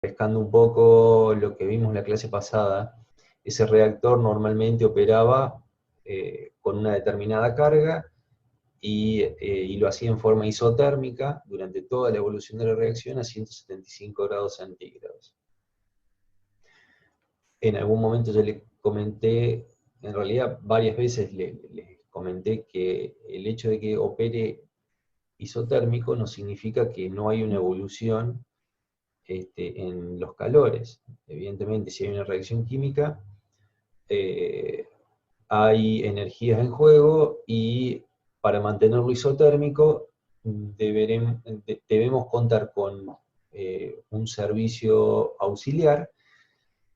Pescando un poco lo que vimos en la clase pasada, ese reactor normalmente operaba con una determinada carga y lo hacía en forma isotérmica durante toda la evolución de la reacción a 175 grados centígrados. En algún momento yo le comenté, en realidad varias veces les comenté que el hecho de que opere isotérmico no significa que no hay una evolución en los calores. Evidentemente, si hay una reacción química, hay energías en juego y para mantenerlo isotérmico debemos contar con un servicio auxiliar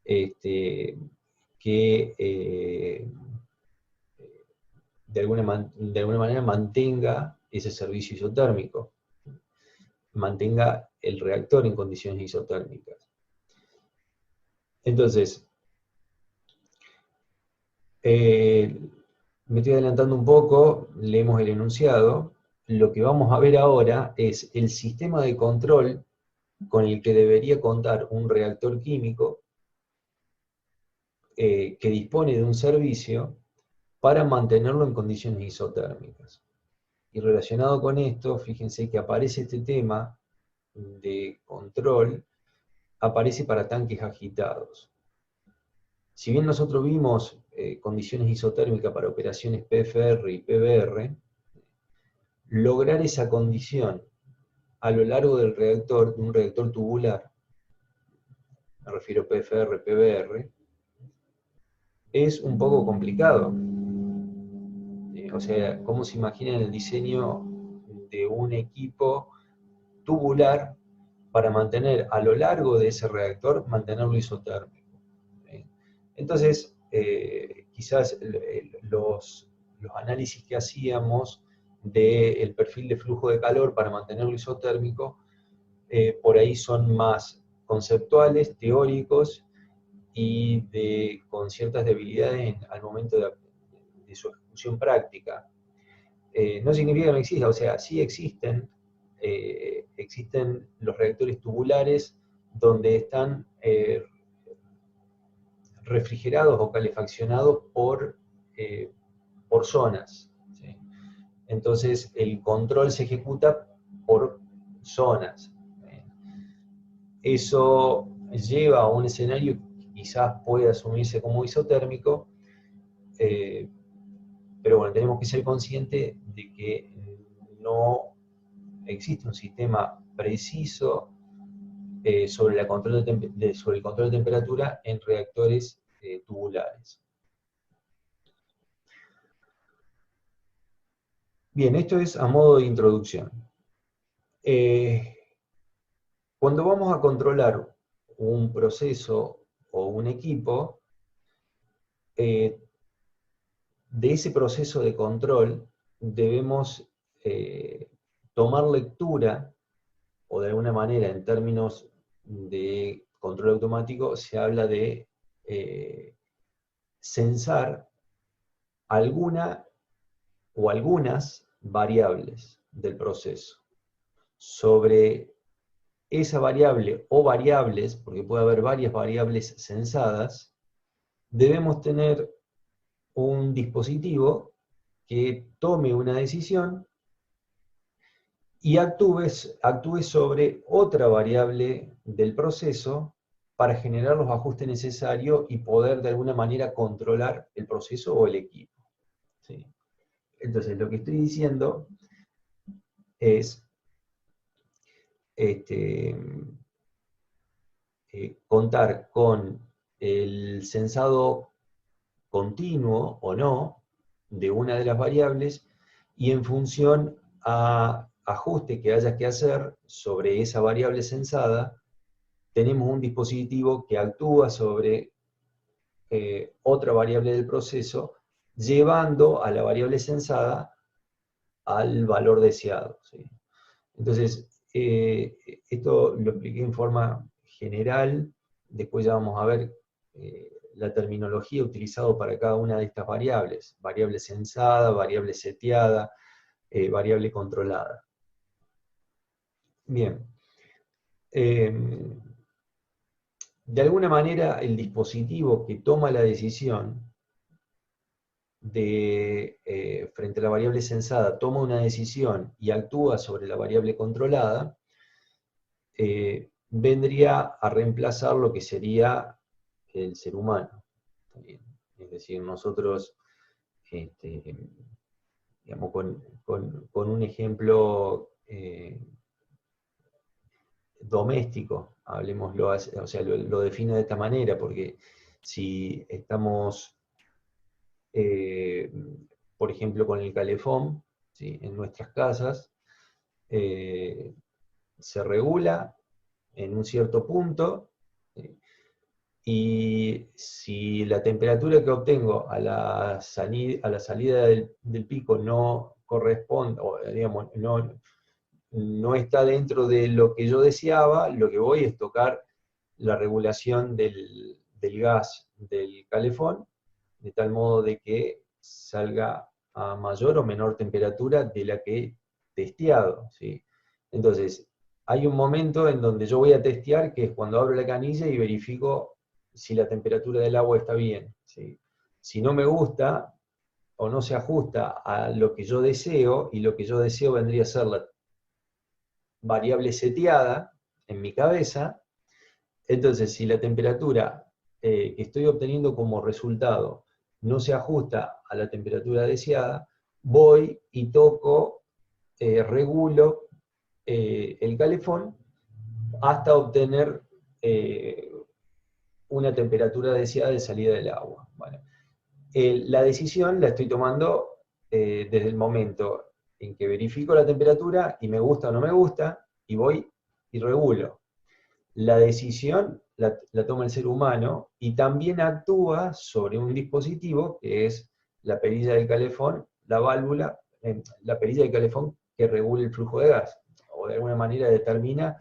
que de alguna manera mantenga ese servicio isotérmico, mantenga el reactor en condiciones isotérmicas. Entonces, me estoy adelantando un poco, leemos el enunciado. Lo que vamos a ver ahora es el sistema de control con el que debería contar un reactor químico que dispone de un servicio para mantenerlo en condiciones isotérmicas. Y relacionado con esto, fíjense que aparece este tema de control, aparece para tanques agitados. Si bien nosotros vimos condiciones isotérmicas para operaciones PFR y PBR, lograr esa condición a lo largo del reactor, de un reactor tubular, me refiero a PFR, PBR, es un poco complicado. O sea, ¿cómo se imaginan el diseño de un equipo tubular para mantener a lo largo de ese reactor, mantenerlo isotérmico? Entonces, quizás los análisis que hacíamos del perfil de flujo de calor para mantenerlo isotérmico, por ahí son más conceptuales, teóricos y con ciertas debilidades al momento de su ejecución práctica. No significa que no exista, o sea, sí existen los reactores tubulares donde están refrigerados o calefaccionados por zonas, ¿sí? Entonces el control se ejecuta por zonas. Eso lleva a un escenario que quizás puede asumirse como isotérmico, pero bueno, tenemos que ser conscientes de que no existe un sistema preciso sobre el control de temperatura en reactores tubulares. Bien, esto es a modo de introducción. Cuando vamos a controlar un proceso o un equipo, de ese proceso de control debemos tomar lectura, o de alguna manera en términos de control automático se habla de censar alguna o algunas variables del proceso. Sobre esa variable o variables, porque puede haber varias variables censadas, debemos tener un dispositivo que tome una decisión y actúe sobre otra variable del proceso para generar los ajustes necesarios y poder de alguna manera controlar el proceso o el equipo. ¿Sí? Entonces, lo que estoy diciendo es contar con el censado continuo o no de una de las variables y en función a ajuste que haya que hacer sobre esa variable censada, tenemos un dispositivo que actúa sobre otra variable del proceso, llevando a la variable censada al valor deseado, ¿sí? Entonces, esto lo expliqué en forma general, después ya vamos a ver la terminología utilizada para cada una de estas variables: variable censada, variable seteada, variable controlada. Bien. de alguna manera el dispositivo que toma la decisión frente a la variable censada, toma una decisión y actúa sobre la variable controlada, vendría a reemplazar lo que sería el ser humano. Es decir, nosotros, digamos, con un ejemplo doméstico, hablemoslo, o sea, lo defino de esta manera, porque si estamos, por ejemplo, con el calefón, ¿sí?, en nuestras casas, se regula en un cierto punto, y si la temperatura que obtengo a la salida del pico no corresponde, o digamos, no está dentro de lo que yo deseaba, lo que voy es tocar la regulación del gas del calefón, de tal modo de que salga a mayor o menor temperatura de la que he testeado, ¿sí? Entonces, hay un momento en donde yo voy a testear, que es cuando abro la canilla y verifico si la temperatura del agua está bien, ¿sí? Si no me gusta o no se ajusta a lo que yo deseo, y lo que yo deseo vendría a ser la variable seteada en mi cabeza, entonces si la temperatura que estoy obteniendo como resultado no se ajusta a la temperatura deseada, voy y toco, regulo el calefón hasta obtener una temperatura deseada de salida del agua. Bueno, la decisión la estoy tomando desde el momento en que verifico la temperatura y me gusta o no me gusta, y voy y regulo. La decisión la toma el ser humano y también actúa sobre un dispositivo que es la perilla del calefón, la válvula, la perilla del calefón que regula el flujo de gas, o de alguna manera determina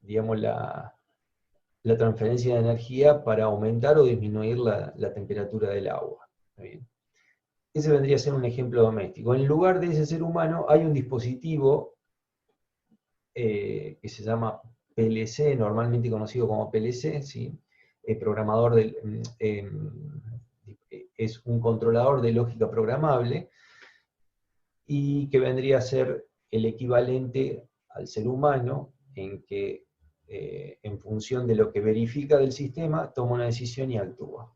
digamos, la transferencia de energía para aumentar o disminuir la temperatura del agua. ¿Está bien? Ese vendría a ser un ejemplo doméstico. En lugar de ese ser humano hay un dispositivo que se llama PLC, normalmente conocido como PLC, ¿sí? El programador es un controlador de lógica programable, y que vendría a ser el equivalente al ser humano, en que en función de lo que verifica del sistema, toma una decisión y actúa.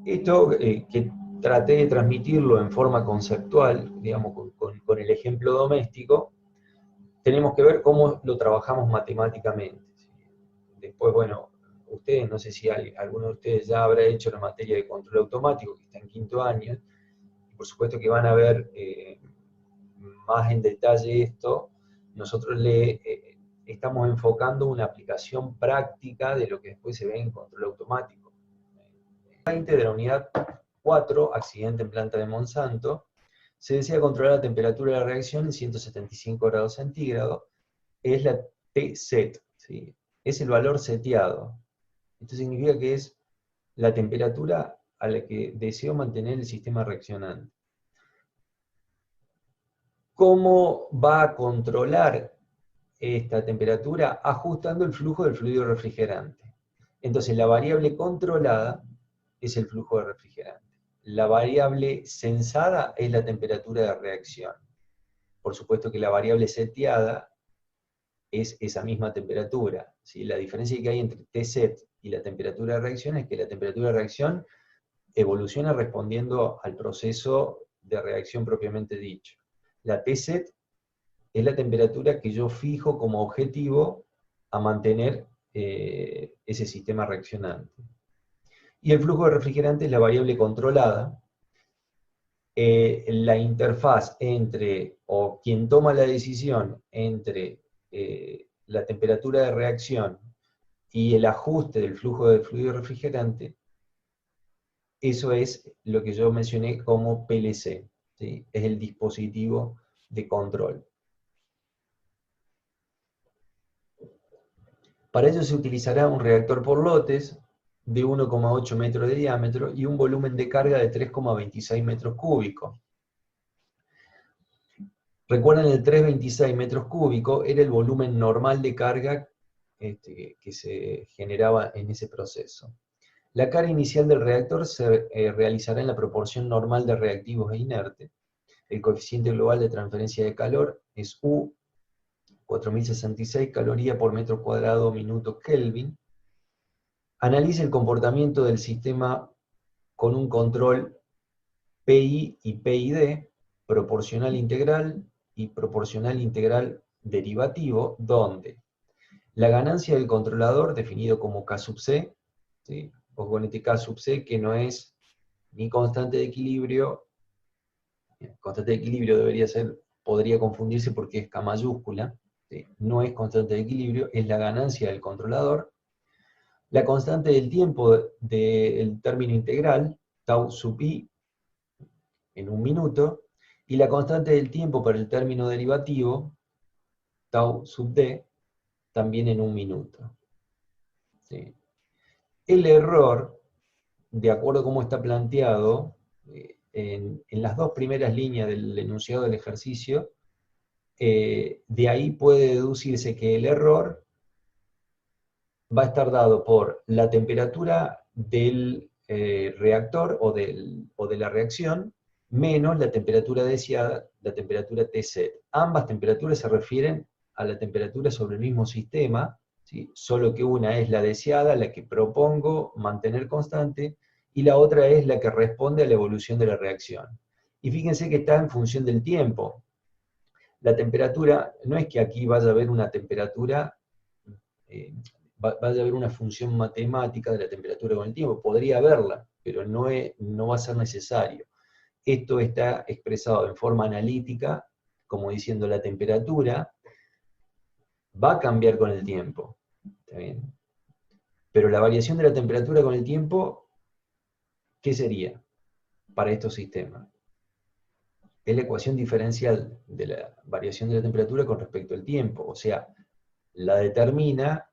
Esto que traté de transmitirlo en forma conceptual, digamos, con el ejemplo doméstico, tenemos que ver cómo lo trabajamos matemáticamente. Después, bueno, ustedes, no sé si alguno de ustedes ya habrá hecho la materia de control automático, que está en quinto año, y por supuesto que van a ver más en detalle esto. Nosotros estamos enfocando una aplicación práctica de lo que después se ve en control automático. De la unidad 4, accidente en planta de Monsanto, se desea controlar la temperatura de la reacción en 175 grados centígrados, es la T-set, ¿sí? Es el valor seteado. Esto significa que es la temperatura a la que deseo mantener el sistema reaccionante. ¿Cómo va a controlar esta temperatura? Ajustando el flujo del fluido refrigerante. Entonces la variable controlada es el flujo de refrigerante. La variable censada es la temperatura de reacción. Por supuesto que la variable seteada es esa misma temperatura, ¿sí? La diferencia que hay entre T-set y la temperatura de reacción es que la temperatura de reacción evoluciona respondiendo al proceso de reacción propiamente dicho. La T-set es la temperatura que yo fijo como objetivo a mantener ese sistema reaccionante. Y el flujo de refrigerante es la variable controlada. La interfaz entre, o quien toma la decisión entre la temperatura de reacción y el ajuste del flujo del fluido refrigerante, eso es lo que yo mencioné como PLC, ¿sí? Es el dispositivo de control. Para ello se utilizará un reactor por lotes de 1,8 metros de diámetro y un volumen de carga de 3,26 metros cúbicos. Recuerden, el 326 metros cúbicos era el volumen normal de carga que se generaba en ese proceso. La carga inicial del reactor se realizará en la proporción normal de reactivos e inertes. El coeficiente global de transferencia de calor es U, 4066 calorías por metro cuadrado minuto Kelvin. Analice el comportamiento del sistema con un control PI y PID, proporcional integral y proporcional integral derivativo, donde la ganancia del controlador, definido como K sub C, ¿sí? O con este K sub C que no es ni constante de equilibrio debería ser, podría confundirse porque es K mayúscula, ¿sí? No es constante de equilibrio, es la ganancia del controlador. La constante del tiempo del término integral, tau sub i, en un minuto, y la constante del tiempo para el término derivativo, tau sub d, también en un minuto. ¿Sí? El error, de acuerdo a cómo está planteado, en las dos primeras líneas del enunciado del ejercicio, de ahí puede deducirse que el error va a estar dado por la temperatura del reactor o de la reacción menos la temperatura deseada, la temperatura Tc. Ambas temperaturas se refieren a la temperatura sobre el mismo sistema, ¿sí? Solo que una es la deseada, la que propongo mantener constante, y la otra es la que responde a la evolución de la reacción. Y fíjense que está en función del tiempo. La temperatura, no es que aquí vaya a haber una temperatura, vaya a haber una función matemática de la temperatura con el tiempo, podría haberla, pero no va a ser necesario. Esto está expresado en forma analítica, como diciendo la temperatura va a cambiar con el tiempo, ¿está bien? Pero la variación de la temperatura con el tiempo, ¿qué sería para estos sistemas? Es la ecuación diferencial de la variación de la temperatura con respecto al tiempo, o sea, la determina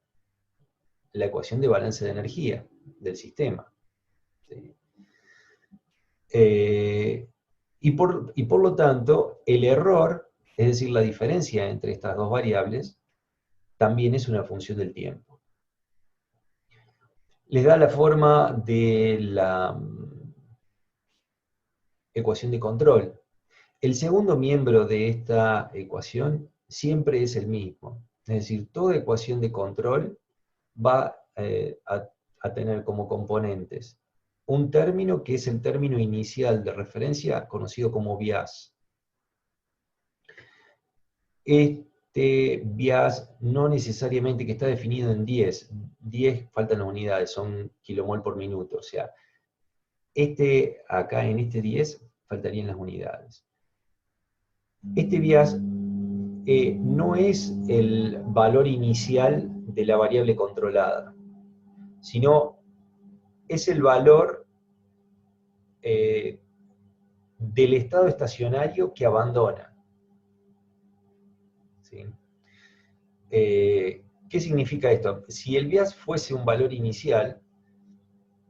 la ecuación de balance de energía del sistema. ¿Sí? Y por lo tanto, el error, es decir, la diferencia entre estas dos variables, también es una función del tiempo. Les da la forma de la ecuación de control. El segundo miembro de esta ecuación siempre es el mismo. Es decir, toda ecuación de control va a tener como componentes un término que es el término inicial de referencia conocido como bias. Este bias no necesariamente que está definido en 10 faltan las unidades, son kilomol por minuto, o sea, acá en este 10 faltarían las unidades. Este bias no es el valor inicial de la variable controlada, sino es el valor del estado estacionario que abandona. ¿Sí? ¿Qué significa esto? Si el bias fuese un valor inicial,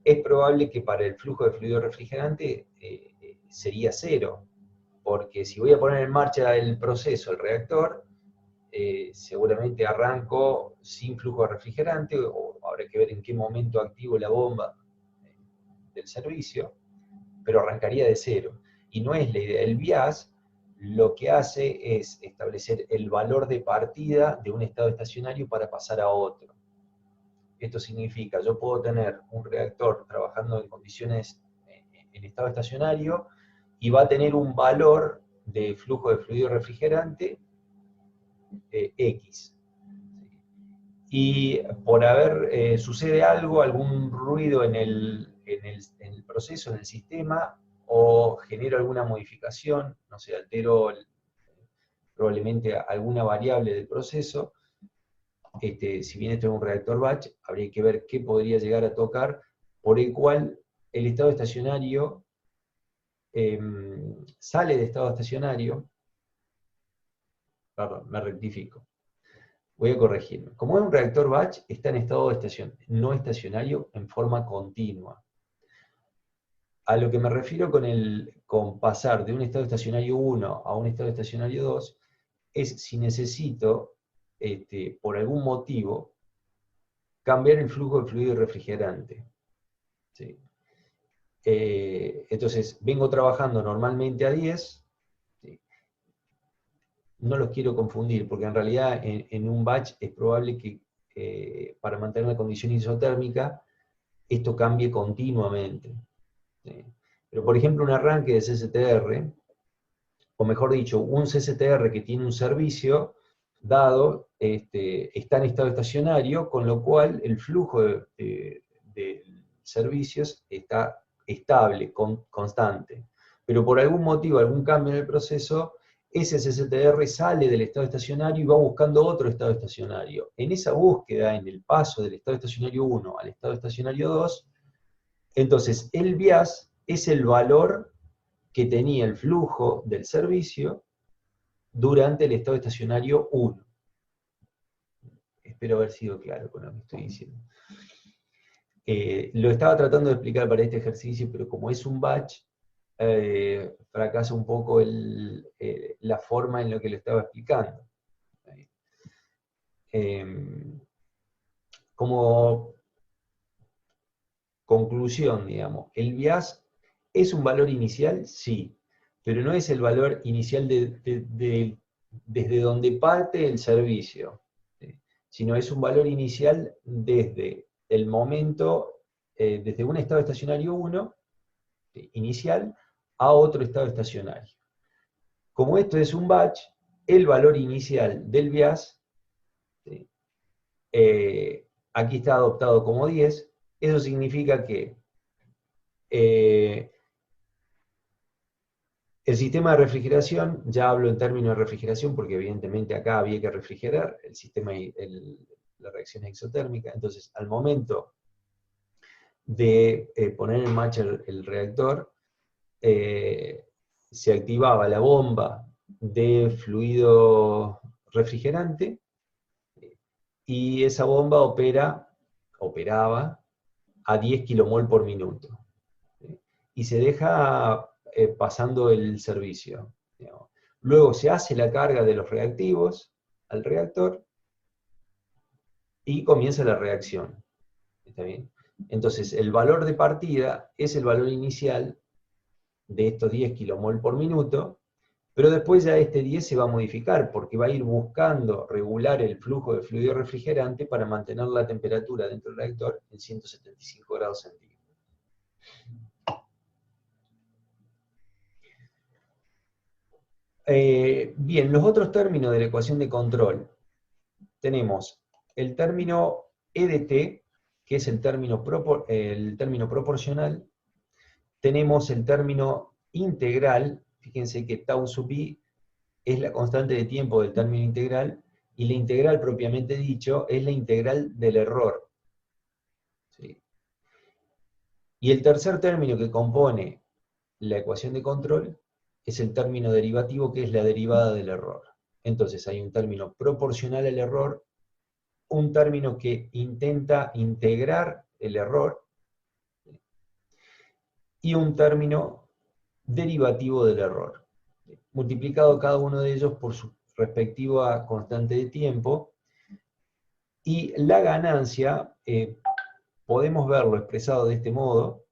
es probable que para el flujo de fluido refrigerante sería 0, porque si voy a poner en marcha el proceso, el reactor, seguramente arranco sin flujo de refrigerante, o habrá que ver en qué momento activo la bomba del servicio, pero arrancaría de 0. Y no es la idea. El bias lo que hace es establecer el valor de partida de un estado estacionario para pasar a otro. Esto significa, yo puedo tener un reactor trabajando en condiciones en estado estacionario y va a tener un valor de flujo de fluido refrigerante X. Y por sucede algo, algún ruido en el proceso, en el sistema, o genero alguna modificación, no sé, altero probablemente alguna variable del proceso. Si bien esto es un reactor batch, habría que ver qué podría llegar a tocar, por el cual el estado estacionario sale de estado estacionario, perdón, me rectifico. Voy a corregirme. Como es un reactor batch, está en estado no estacionario en forma continua. A lo que me refiero con pasar de un estado estacionario 1 a un estado estacionario 2 es si necesito, por algún motivo, cambiar el flujo de fluido y refrigerante. ¿Sí? Entonces, vengo trabajando normalmente a 10, ¿sí? No los quiero confundir, porque en realidad en un batch es probable que para mantener la condición isotérmica, esto cambie continuamente. ¿Sí? Pero por ejemplo, un arranque de CSTR, o mejor dicho, un CSTR que tiene un servicio dado, está en estado estacionario, con lo cual el flujo de servicios está estable, constante. Pero por algún motivo, algún cambio en el proceso, ese CSTR sale del estado estacionario y va buscando otro estado estacionario. En esa búsqueda, en el paso del estado estacionario 1 al estado estacionario 2, entonces el bias es el valor que tenía el flujo del servicio durante el estado estacionario 1. Espero haber sido claro con lo que estoy diciendo. Lo estaba tratando de explicar para este ejercicio, pero como es un batch, fracasa un poco la forma en la que lo estaba explicando. Como conclusión, digamos, ¿el bias es un valor inicial? Sí, pero no es el valor inicial desde donde parte el servicio, ¿sí? Sino es un valor inicial desde el momento, desde un estado estacionario 1, ¿sí?, inicial, a otro estado estacionario. Como esto es un batch, el valor inicial del bias, ¿sí?, aquí está adoptado como 10, eso significa que el sistema de refrigeración, ya hablo en términos de refrigeración porque evidentemente acá había que refrigerar el sistema, la reacción exotérmica. Entonces, al momento de poner en marcha el reactor, se activaba la bomba de fluido refrigerante y esa bomba operaba a 10 kmol por minuto. Y se deja pasando el servicio, digamos. Luego se hace la carga de los reactivos al reactor y comienza la reacción. ¿Está bien? Entonces, el valor de partida es el valor inicial de estos 10 kmol por minuto, pero después ya este 10 se va a modificar porque va a ir buscando regular el flujo de fluido refrigerante para mantener la temperatura dentro del reactor en 175 grados centígrados. Bien, los otros términos de la ecuación de control. Tenemos el término EDT, que es el término proporcional. Tenemos el término integral, fíjense que tau sub i es la constante de tiempo del término integral, y la integral propiamente dicho es la integral del error. ¿Sí? Y el tercer término que compone la ecuación de control es el término derivativo, que es la derivada del error. Entonces hay un término proporcional al error, un término que intenta integrar el error, y un término derivativo del error, multiplicado cada uno de ellos por su respectiva constante de tiempo, y la ganancia podemos verlo expresado de este modo,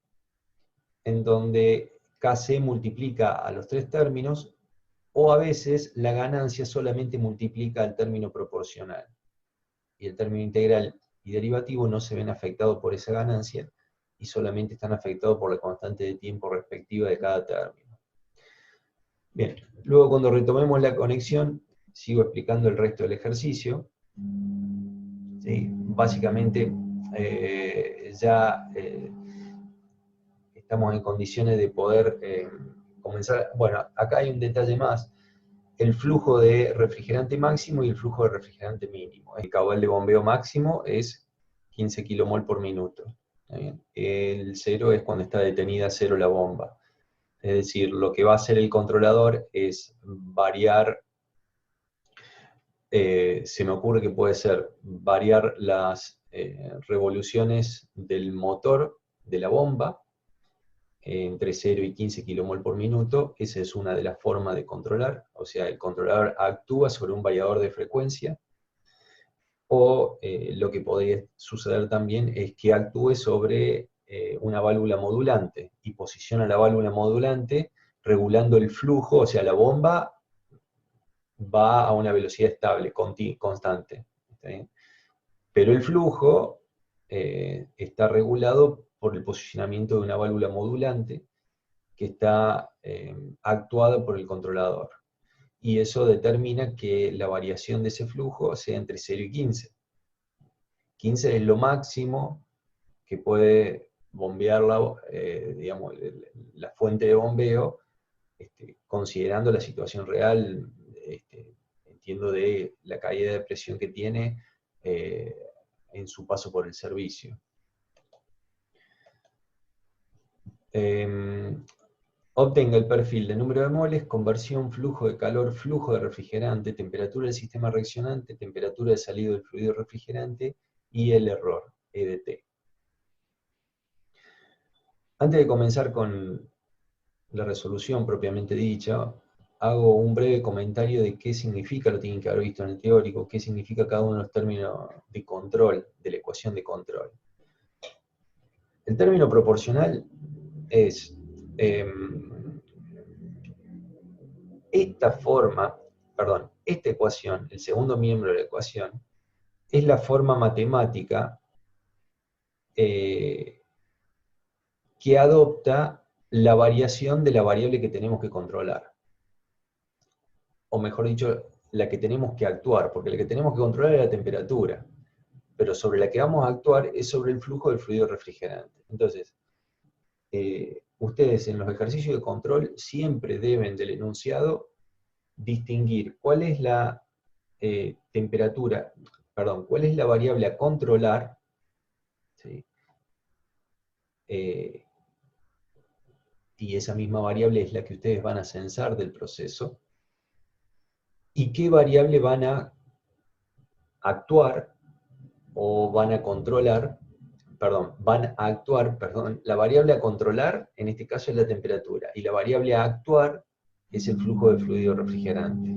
en donde Kc multiplica a los tres términos, o a veces la ganancia solamente multiplica al término proporcional, y el término integral y derivativo no se ven afectados por esa ganancia, y solamente están afectados por la constante de tiempo respectiva de cada término. Bien, luego cuando retomemos la conexión, sigo explicando el resto del ejercicio. ¿Sí? Básicamente, ya estamos en condiciones de poder comenzar. Bueno, acá hay un detalle más: el flujo de refrigerante máximo y el flujo de refrigerante mínimo. El caudal de bombeo máximo es 15 kmol por minuto. El cero es cuando está detenida cero la bomba. Es decir, lo que va a hacer el controlador es variar, se me ocurre que puede ser variar las revoluciones del motor de la bomba, entre 0 y 15 kmol por minuto. Esa es una de las formas de controlar, o sea, el controlador actúa sobre un variador de frecuencia, o lo que podría suceder también es que actúe sobre una válvula modulante, y posiciona la válvula modulante regulando el flujo, o sea, la bomba va a una velocidad estable, constante, ¿está bien? Pero el flujo está regulado por el posicionamiento de una válvula modulante que está actuada por el controlador. Y eso determina que la variación de ese flujo sea entre 0 y 15. 15 es lo máximo que puede bombear digamos, la fuente de bombeo, considerando la situación real, entiendo, de la caída de presión que tiene en su paso por el servicio. Obtenga el perfil de número de moles, conversión, flujo de calor, flujo de refrigerante, temperatura del sistema reaccionante, temperatura de salido del fluido refrigerante y el error, EDT. Antes de comenzar con la resolución propiamente dicha, hago un breve comentario de qué significa, lo tienen que haber visto en el teórico, qué significa cada uno de los términos de control, de la ecuación de control. El término proporcional es esta ecuación, el segundo miembro de la ecuación, es la forma matemática que adopta la variación de la variable que tenemos que controlar. O mejor dicho, la que tenemos que actuar, porque la que tenemos que controlar es la temperatura, pero sobre la que vamos a actuar es sobre el flujo del fluido refrigerante. Entonces, ustedes en los ejercicios de control siempre deben del enunciado distinguir cuál es la cuál es la variable a controlar, ¿sí? Y esa misma variable es la que ustedes van a censar del proceso, y qué variable van a actuar o van a controlar, la variable a controlar en este caso es la temperatura, y la variable a actuar es el flujo de fluido refrigerante.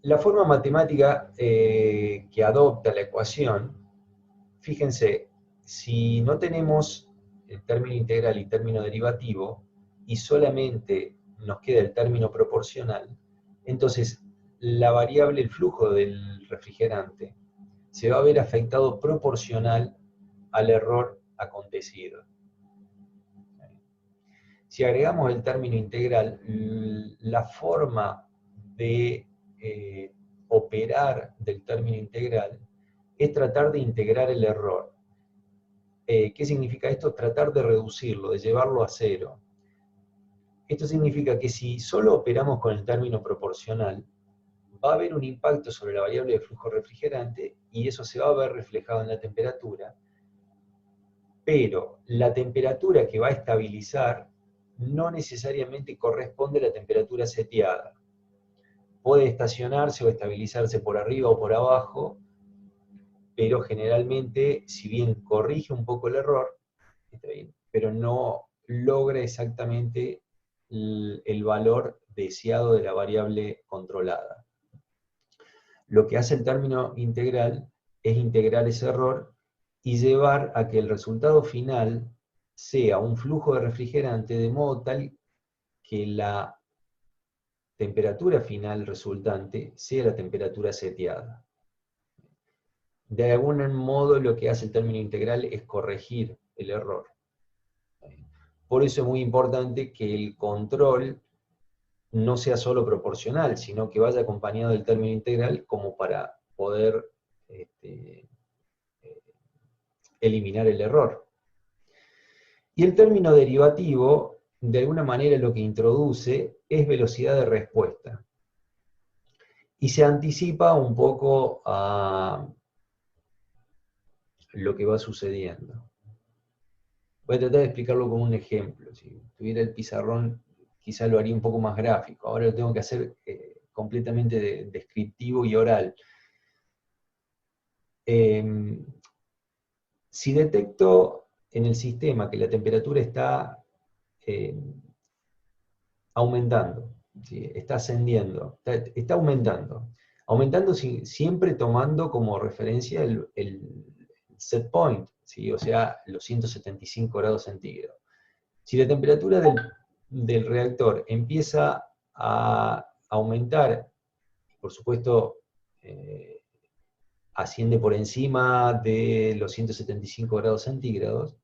La forma matemática que adopta la ecuación, fíjense, si no tenemos el término integral y término derivativo, y solamente nos queda el término proporcional, entonces la variable, el flujo del refrigerante, se va a ver afectado proporcional al error acontecido. Si agregamos el término integral, la forma de operar del término integral es tratar de integrar el error. ¿Qué significa esto? Tratar de reducirlo, de llevarlo a cero. Esto significa que si solo operamos con el término proporcional, va a haber un impacto sobre la variable de flujo refrigerante, y eso se va a ver reflejado en la temperatura, pero la temperatura que va a estabilizar no necesariamente corresponde a la temperatura seteada. Puede estacionarse o estabilizarse por arriba o por abajo, pero generalmente, si bien corrige un poco el error, está bien, pero no logra exactamente el valor deseado de la variable controlada. Lo que hace el término integral es integrar ese error y llevar a que el resultado final sea un flujo de refrigerante de modo tal que la temperatura final resultante sea la temperatura seteada. De algún modo lo que hace el término integral es corregir el error. Por eso es muy importante que el control no sea solo proporcional, sino que vaya acompañado del término integral, como para poder eliminar el error. Y el término derivativo, de alguna manera, lo que introduce es velocidad de respuesta. Y se anticipa un poco a lo que va sucediendo. Voy a tratar de explicarlo con un ejemplo. Si tuviera el pizarrón, quizá lo haría un poco más gráfico. Ahora lo tengo que hacer completamente descriptivo y oral. Si detecto en el sistema que la temperatura está eh, aumentando, ¿sí? Está ascendiendo, está aumentando. Aumentando siempre tomando como referencia el set point, ¿sí? O sea, los 175 grados centígrados. Si la temperatura del reactor empieza a aumentar, por supuesto, asciende por encima de los 175 grados centígrados,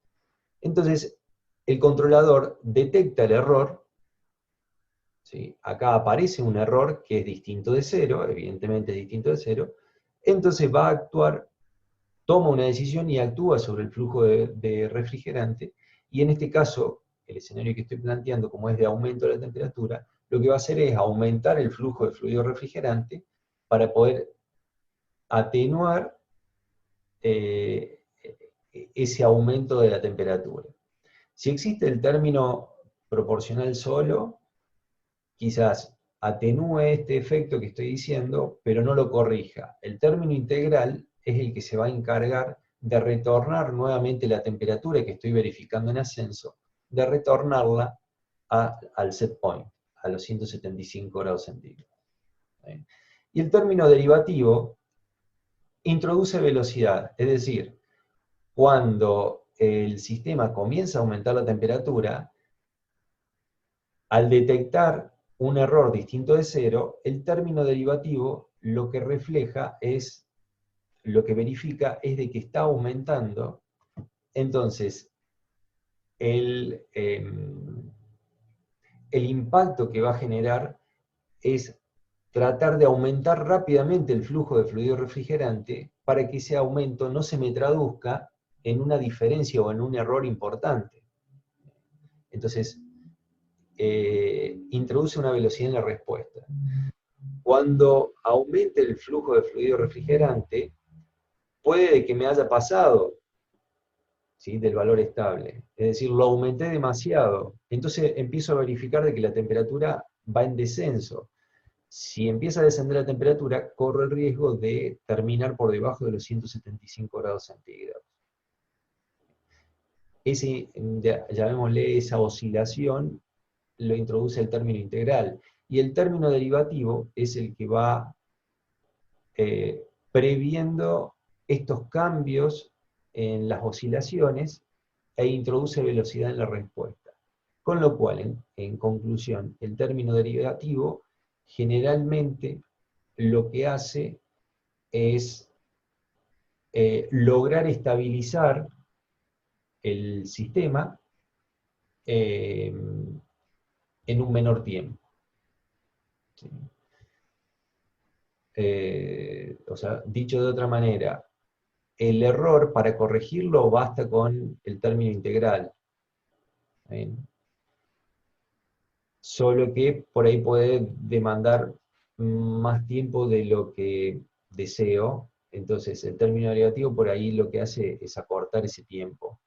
entonces el controlador detecta el error. ¿Sí? Acá aparece un error que es distinto de cero, evidentemente es distinto de cero, entonces va a actuar, toma una decisión y actúa sobre el flujo de refrigerante, y en este caso, el escenario que estoy planteando, como es de aumento de la temperatura, lo que va a hacer es aumentar el flujo de fluido refrigerante para poder atenuar ese aumento de la temperatura. Si existe el término proporcional solo, quizás atenúe este efecto que estoy diciendo, pero no lo corrija. El término integral es el que se va a encargar de retornar nuevamente la temperatura que estoy verificando en ascenso, de retornarla al set point, a los 175 grados centígrados. Y el término derivativo introduce velocidad, es decir, cuando el sistema comienza a aumentar la temperatura, al detectar un error distinto de cero, el término derivativo lo que refleja es, lo que verifica es de que está aumentando. Entonces, el impacto que va a generar es tratar de aumentar rápidamente el flujo de fluido refrigerante para que ese aumento no se me traduzca en una diferencia o en un error importante. Entonces, introduce una velocidad en la respuesta. Cuando aumente el flujo de fluido refrigerante, puede que me haya pasado, ¿sí?, del valor estable. Es decir, lo aumenté demasiado. Entonces empiezo a verificar de que la temperatura va en descenso. Si empieza a descender la temperatura, corro el riesgo de terminar por debajo de los 175 grados centígrados. Llamémosle esa oscilación, lo introduce el término integral. Y el término derivativo es el que va previendo estos cambios en las oscilaciones e introduce velocidad en la respuesta. Con lo cual, en conclusión, el término derivativo generalmente lo que hace es lograr estabilizar el sistema en un menor tiempo. ¿Sí? O sea, dicho de otra manera, el error, para corregirlo, basta con el término integral. ¿Bien? Solo que por ahí puede demandar más tiempo de lo que deseo, entonces el término derivativo por ahí lo que hace es acortar ese tiempo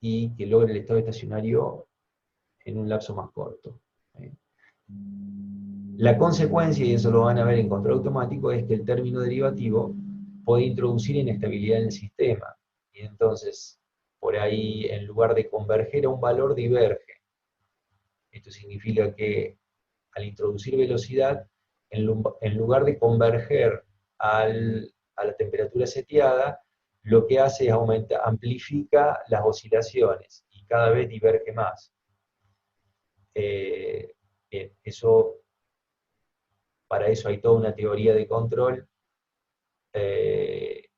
y que logre el estado estacionario en un lapso más corto. ¿Bien? La consecuencia, y eso lo van a ver en control automático, es que el término derivativo puede introducir inestabilidad en el sistema. Y entonces, por ahí, en lugar de converger a un valor, diverge. Esto significa que al introducir velocidad, en lugar de converger a la temperatura seteada, lo que hace es amplifica las oscilaciones y cada vez diverge más. Eso, para eso hay toda una teoría de control que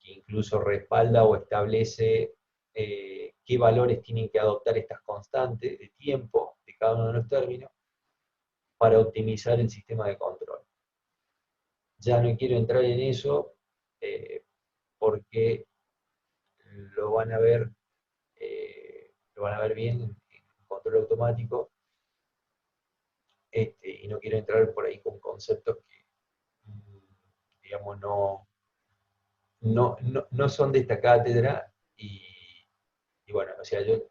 incluso respalda o establece qué valores tienen que adoptar estas constantes de tiempo de cada uno de los términos para optimizar el sistema de control. Ya no quiero entrar en eso porque lo van a ver, bien en control automático, y no quiero entrar por ahí con conceptos que, digamos, no son de esta cátedra, y bueno, o sea, yo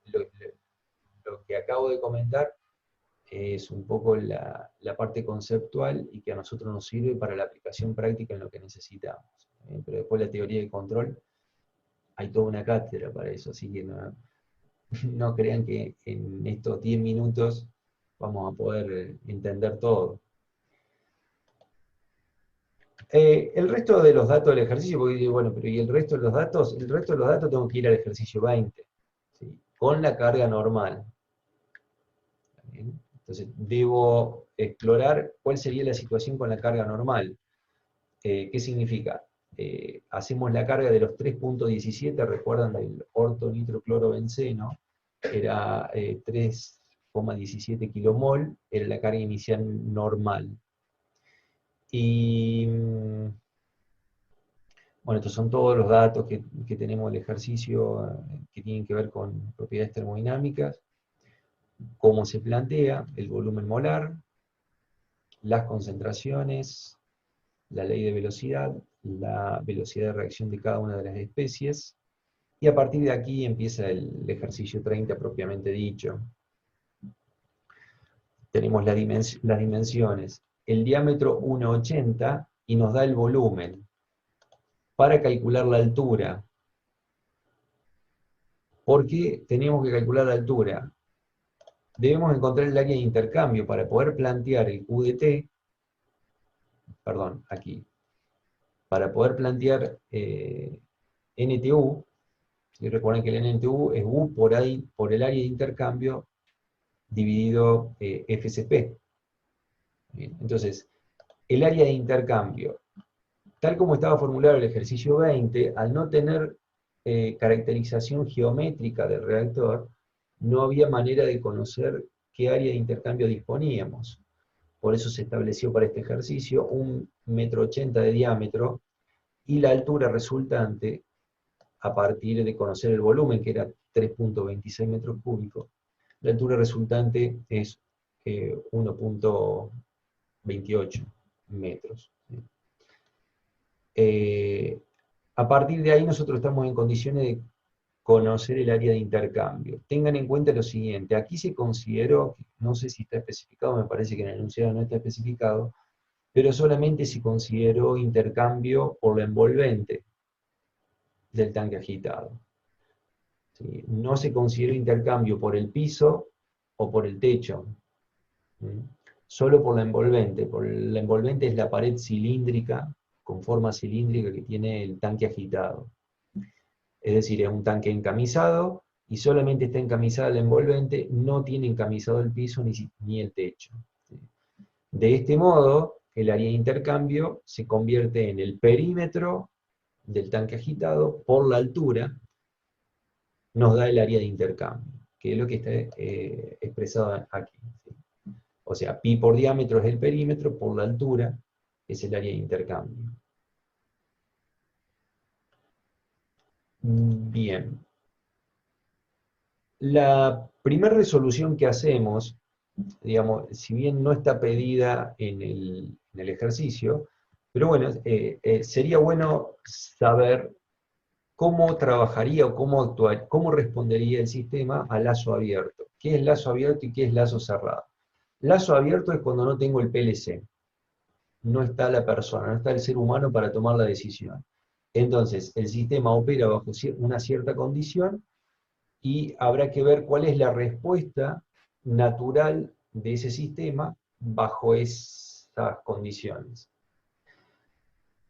lo que acabo de comentar es un poco la parte conceptual y que a nosotros nos sirve para la aplicación práctica en lo que necesitamos. Pero después la teoría de control hay toda una cátedra para eso, así que no, no crean que en estos 10 minutos vamos a poder entender todo. El resto de los datos del ejercicio, porque digo, bueno, pero ¿y el resto de los datos? El resto de los datos tengo que ir al ejercicio 20, ¿sí? Con la carga normal. ¿Bien? Entonces, debo explorar cuál sería la situación con la carga normal. ¿Qué significa? Hacemos la carga de los 3.17, recuerdan del ortonitroclorobenceno, era 3,17 kilomol, era la carga inicial normal. Y bueno, estos son todos los datos que tenemos del ejercicio que tienen que ver con propiedades termodinámicas, cómo se plantea, el volumen molar, las concentraciones, la ley de velocidad, la velocidad de reacción de cada una de las especies, y a partir de aquí empieza el ejercicio 30 propiamente dicho. Tenemos las dimensiones, el diámetro 1,80 y nos da el volumen. Para calcular la altura, ¿por qué tenemos que calcular la altura? Debemos encontrar el área de intercambio para poder plantear el Q de T, perdón, aquí, para poder plantear NTU. Y recuerden que el NTU es U por el área de intercambio dividido FCP. Bien, entonces, el área de intercambio, tal como estaba formulado el ejercicio 20, al no tener caracterización geométrica del reactor, no había manera de conocer qué área de intercambio disponíamos. Por eso se estableció para este ejercicio 1,80 m de diámetro y la altura resultante, a partir de conocer el volumen, que era 3,26 metros cúbicos, la altura resultante es 1,28 metros. A partir de ahí nosotros estamos en condiciones de conocer el área de intercambio. Tengan en cuenta lo siguiente, aquí se consideró, no sé si está especificado, me parece que en el enunciado no está especificado, pero solamente se consideró intercambio por la envolvente del tanque agitado. ¿Sí? No se consideró intercambio por el piso o por el techo. ¿Sí? Solo por la envolvente. Por la envolvente es la pared cilíndrica, con forma cilíndrica que tiene el tanque agitado. Es decir, es un tanque encamisado y solamente está encamisada la envolvente, no tiene encamisado el piso ni el techo. ¿Sí? De este modo, el área de intercambio se convierte en el perímetro del tanque agitado por la altura, nos da el área de intercambio, que es lo que está expresado aquí. ¿Sí? O sea, pi por diámetro es el perímetro, por la altura es el área de intercambio. Bien. La primera resolución que hacemos, digamos, si bien no está pedida en el ejercicio, pero bueno, sería bueno saber cómo trabajaría o cómo respondería el sistema a lazo abierto. ¿Qué es lazo abierto y qué es lazo cerrado? Lazo abierto es cuando no tengo el PLC, no está la persona, no está el ser humano para tomar la decisión. Entonces, el sistema opera bajo una cierta condición y habrá que ver cuál es la respuesta natural de ese sistema bajo esas condiciones.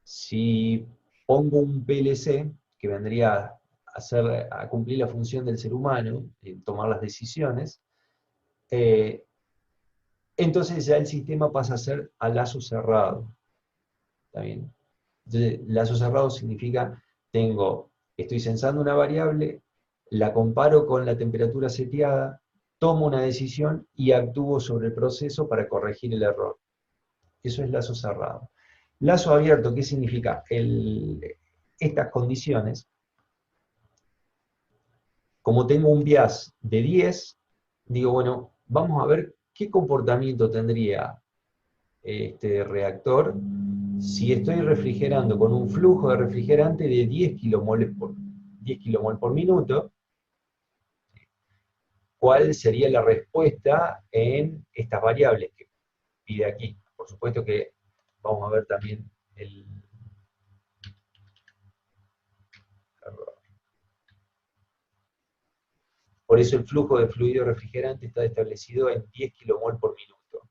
Si pongo un PLC, que vendría a cumplir la función del ser humano, en tomar las decisiones, entonces ya el sistema pasa a ser a lazo cerrado. ¿Está bien? Entonces, lazo cerrado significa, estoy censando una variable, la comparo con la temperatura seteada, tomo una decisión y actúo sobre el proceso para corregir el error. Eso es lazo cerrado. Lazo abierto, ¿qué significa? Estas condiciones, como tengo un bias de 10, digo, bueno, vamos a ver qué comportamiento tendría este reactor si estoy refrigerando con un flujo de refrigerante de 10 kilomol por minuto. ¿Cuál sería la respuesta en estas variables que pide aquí? Por supuesto que vamos a ver también el error. Por eso el flujo de fluido refrigerante está establecido en 10 kmol por minuto.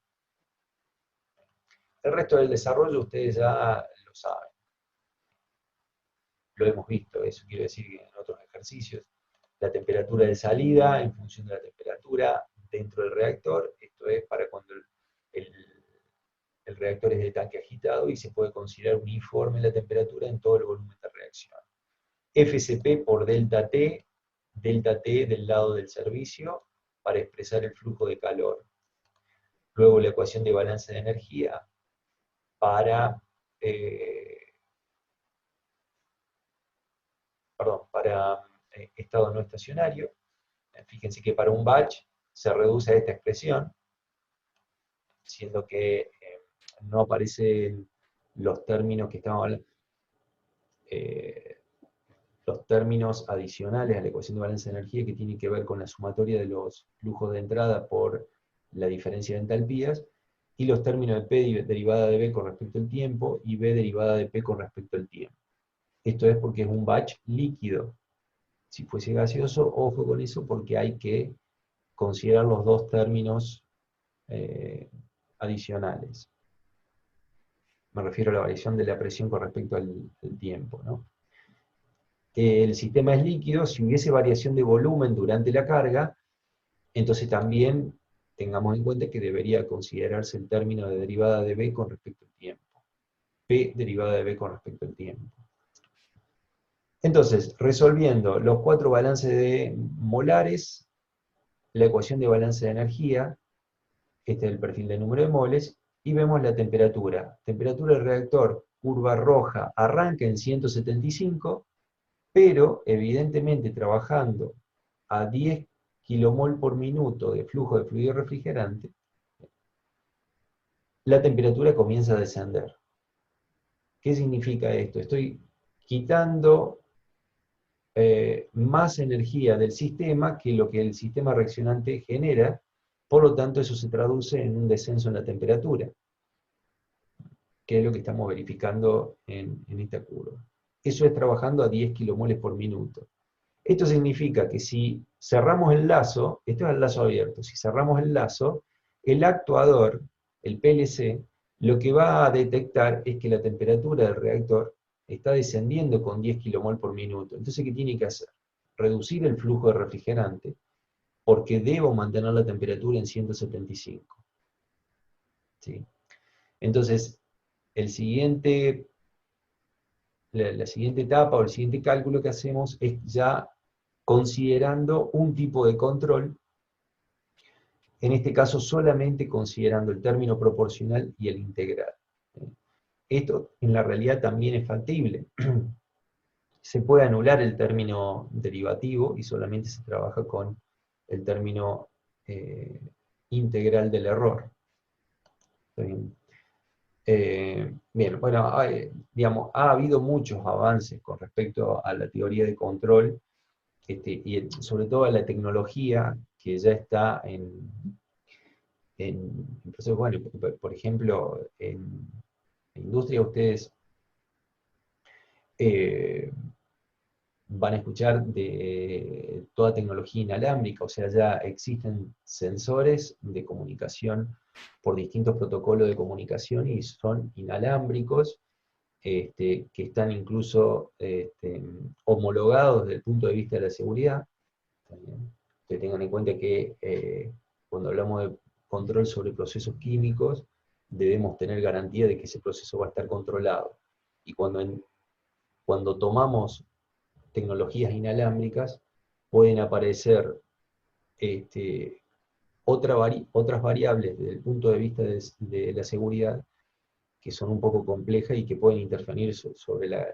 El resto del desarrollo ustedes ya lo saben. Lo hemos visto, eso quiere decir que en otros ejercicios. La temperatura de salida en función de la temperatura dentro del reactor, esto es para cuando el reactor es de tanque agitado y se puede considerar uniforme la temperatura en todo el volumen de reacción. FCP por delta T del lado del servicio, para expresar el flujo de calor. Luego la ecuación de balance de energía para, estado no estacionario. Fíjense que para un batch se reduce a esta expresión, siendo que no aparecen los términos que estamos hablando, los términos adicionales a la ecuación de balance de energía que tienen que ver con la sumatoria de los flujos de entrada por la diferencia de entalpías, y los términos de P derivada de B con respecto al tiempo, y B derivada de P con respecto al tiempo. Esto es porque es un batch líquido. Si fuese gaseoso, ojo con eso, porque hay que considerar los dos términos adicionales. Me refiero a la variación de la presión con respecto al tiempo, ¿no? El sistema es líquido, si hubiese variación de volumen durante la carga, entonces también tengamos en cuenta que debería considerarse el término de derivada de B con respecto al tiempo. P derivada de B con respecto al tiempo. Entonces, resolviendo los 4 balances de molares, la ecuación de balance de energía, este es el perfil de número de moles, y vemos la temperatura. Temperatura del reactor, curva roja, arranca en 175, pero evidentemente trabajando a 10 kmol por minuto de flujo de fluido refrigerante, la temperatura comienza a descender. ¿Qué significa esto? Estoy quitando más energía del sistema que lo que el sistema reaccionante genera, por lo tanto eso se traduce en un descenso en la temperatura, que es lo que estamos verificando en esta curva. Eso es trabajando a 10 kmol por minuto. Esto significa que si cerramos el lazo, esto es el lazo abierto, si cerramos el lazo, el actuador, el PLC, lo que va a detectar es que la temperatura del reactor está descendiendo con 10 kmol por minuto. Entonces, ¿qué tiene que hacer? Reducir el flujo de refrigerante, porque debo mantener la temperatura en 175. ¿Sí? Entonces, la siguiente etapa o el siguiente cálculo que hacemos es ya considerando un tipo de control, en este caso solamente considerando el término proporcional y el integral. Esto en la realidad también es factible. Se puede anular el término derivativo y solamente se trabaja con el término integral del error. ¿Está bien? Bien, bueno, digamos, ha habido muchos avances con respecto a la teoría de control, y sobre todo a la tecnología que ya está en procesos. Bueno, por ejemplo, en la industria ustedes van a escuchar de toda tecnología inalámbrica, o sea, ya existen sensores de comunicación por distintos protocolos de comunicación y son inalámbricos, que están incluso homologados desde el punto de vista de la seguridad. Que tengan en cuenta que cuando hablamos de control sobre procesos químicos, debemos tener garantía de que ese proceso va a estar controlado. Y cuando tomamos tecnologías inalámbricas, pueden aparecer otras variables desde el punto de vista de la seguridad que son un poco complejas y que pueden interferir sobre la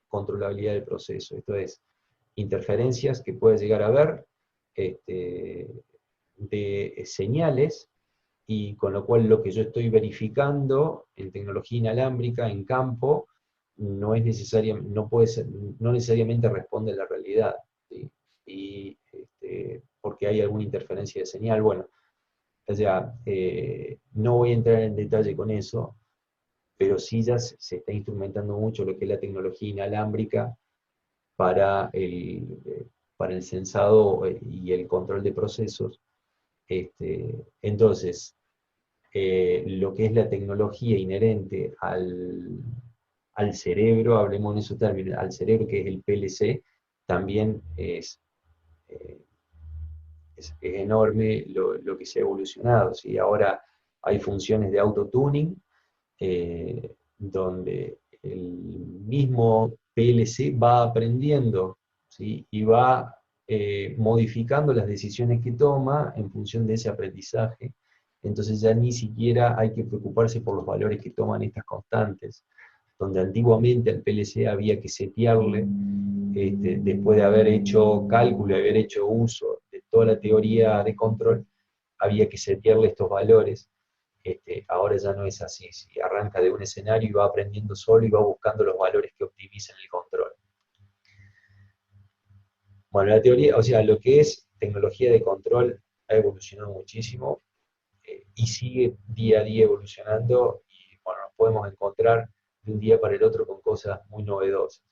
controlabilidad del proceso. Esto es, interferencias que puede llegar a haber de señales, y con lo cual lo que yo estoy verificando en tecnología inalámbrica, en campo, no es no necesariamente responde a la realidad, ¿sí? Y porque hay alguna interferencia de señal. Bueno, o sea, no voy a entrar en detalle con eso, pero sí ya se está instrumentando mucho lo que es la tecnología inalámbrica para para el sensado y el control de procesos. Entonces, lo que es la tecnología inherente al cerebro, hablemos en esos términos, al cerebro que es el PLC, también eh, es enorme lo que se ha evolucionado, ¿sí? Ahora hay funciones de autotuning, donde el mismo PLC va aprendiendo, ¿sí? Y va modificando las decisiones que toma en función de ese aprendizaje. Entonces ya ni siquiera hay que preocuparse por los valores que toman estas constantes, donde antiguamente al PLC había que setearle, después de haber hecho cálculo, de haber hecho uso de toda la teoría de control, había que setearle estos valores. Ahora ya no es así, si arranca de un escenario y va aprendiendo solo y va buscando los valores que optimicen el control. Bueno, la teoría, o sea, lo que es tecnología de control ha evolucionado muchísimo, y sigue día a día evolucionando, y bueno, nos podemos encontrar de un día para el otro con cosas muy novedosas.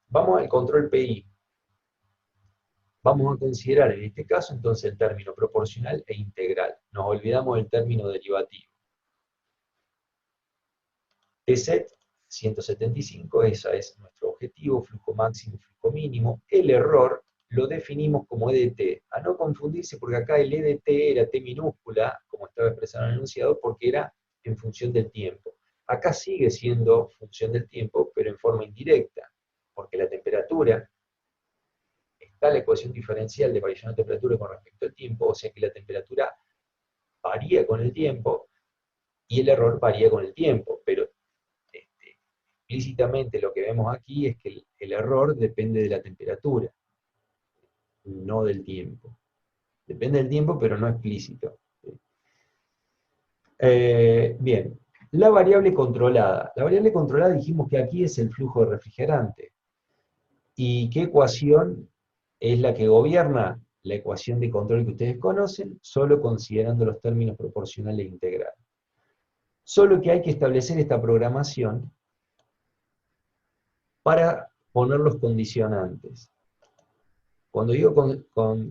Vamos al control PI. Vamos a considerar en este caso entonces el término proporcional e integral. Nos olvidamos del término derivativo. T-set 175, ese es nuestro objetivo, flujo máximo, flujo mínimo. El error lo definimos como EDT, a no confundirse porque acá el EDT era T minúscula, como estaba expresado en el enunciado, porque era en función del tiempo. Acá sigue siendo función del tiempo, pero en forma indirecta, porque la temperatura, está la ecuación diferencial de variación de temperatura con respecto al tiempo, o sea que la temperatura varía con el tiempo y el error varía con el tiempo, pero explícitamente lo que vemos aquí es que el error depende de la temperatura, no del tiempo. Depende del tiempo, pero no explícito. Bien, la variable controlada. La variable controlada dijimos que aquí es el flujo de refrigerante. ¿Y qué ecuación es la que gobierna? La ecuación de control que ustedes conocen, solo considerando los términos proporcionales e integrales. Solo que hay que establecer esta programación para poner los condicionantes. Cuando digo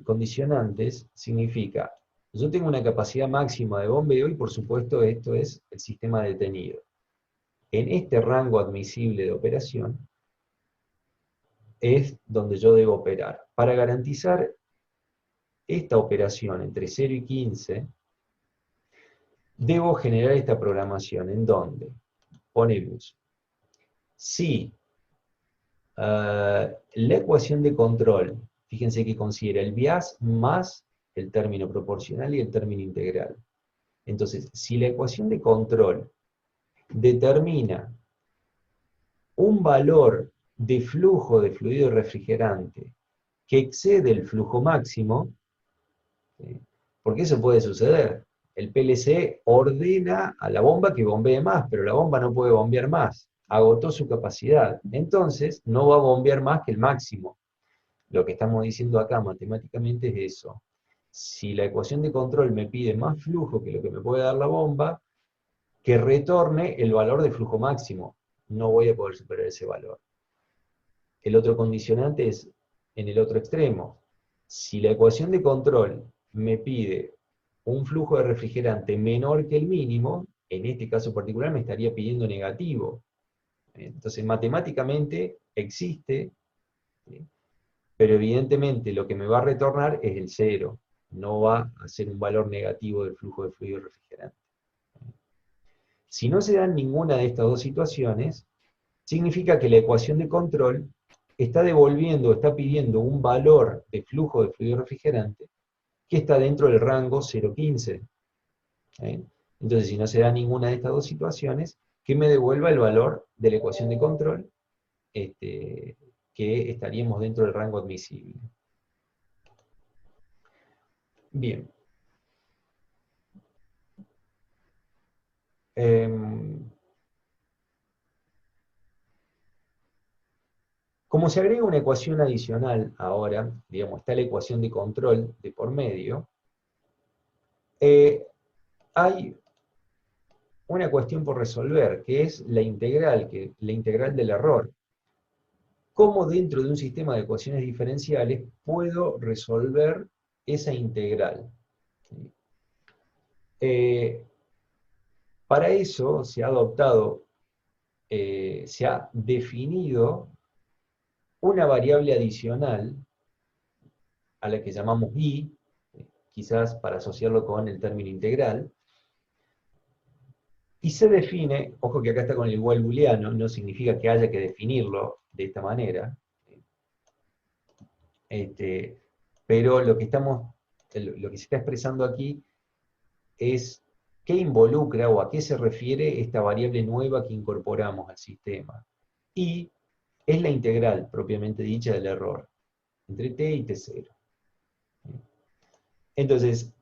condicionantes, significa, yo tengo una capacidad máxima de bombeo y por supuesto esto es el sistema detenido. En este rango admisible de operación es donde yo debo operar. Para garantizar esta operación entre 0 y 15, debo generar esta programación en donde ponemos si la ecuación de control, fíjense que considera el bias más el término proporcional y el término integral. Entonces, si la ecuación de control determina un valor de flujo de fluido refrigerante que excede el flujo máximo, ¿sí? Porque eso puede suceder. El PLC ordena a la bomba que bombee más, pero la bomba no puede bombear más. Agotó su capacidad. Entonces, no va a bombear más que el máximo. Lo que estamos diciendo acá matemáticamente es eso. Si la ecuación de control me pide más flujo que lo que me puede dar la bomba, que retorne el valor de flujo máximo. No voy a poder superar ese valor. El otro condicionante es en el otro extremo. Si la ecuación de control me pide un flujo de refrigerante menor que el mínimo, en este caso particular me estaría pidiendo negativo. Entonces, matemáticamente existe, ¿sí? Pero evidentemente lo que me va a retornar es el cero, no va a ser un valor negativo del flujo de fluido refrigerante. Si no se dan ninguna de estas dos situaciones, significa que la ecuación de control está devolviendo, está pidiendo un valor de flujo de fluido refrigerante que está dentro del rango 0,15. ¿Eh? Entonces, si no se da ninguna de estas dos situaciones, que me devuelva el valor de la ecuación de control, que estaríamos dentro del rango admisible. Bien. Como se agrega una ecuación adicional ahora, digamos, está la ecuación de control de por medio, hay una cuestión por resolver, que es la integral del error. cómo dentro de un sistema de ecuaciones diferenciales puedo resolver esa integral. Para eso se ha adoptado, se ha definido una variable adicional a la que llamamos y, quizás para asociarlo con el término integral, y se define, ojo que acá está con el igual booleano, no significa que haya que definirlo de esta manera, pero lo que se está expresando aquí es qué involucra o a qué se refiere esta variable nueva que incorporamos al sistema. Y es la integral propiamente dicha del error, entre t y t0. Entonces,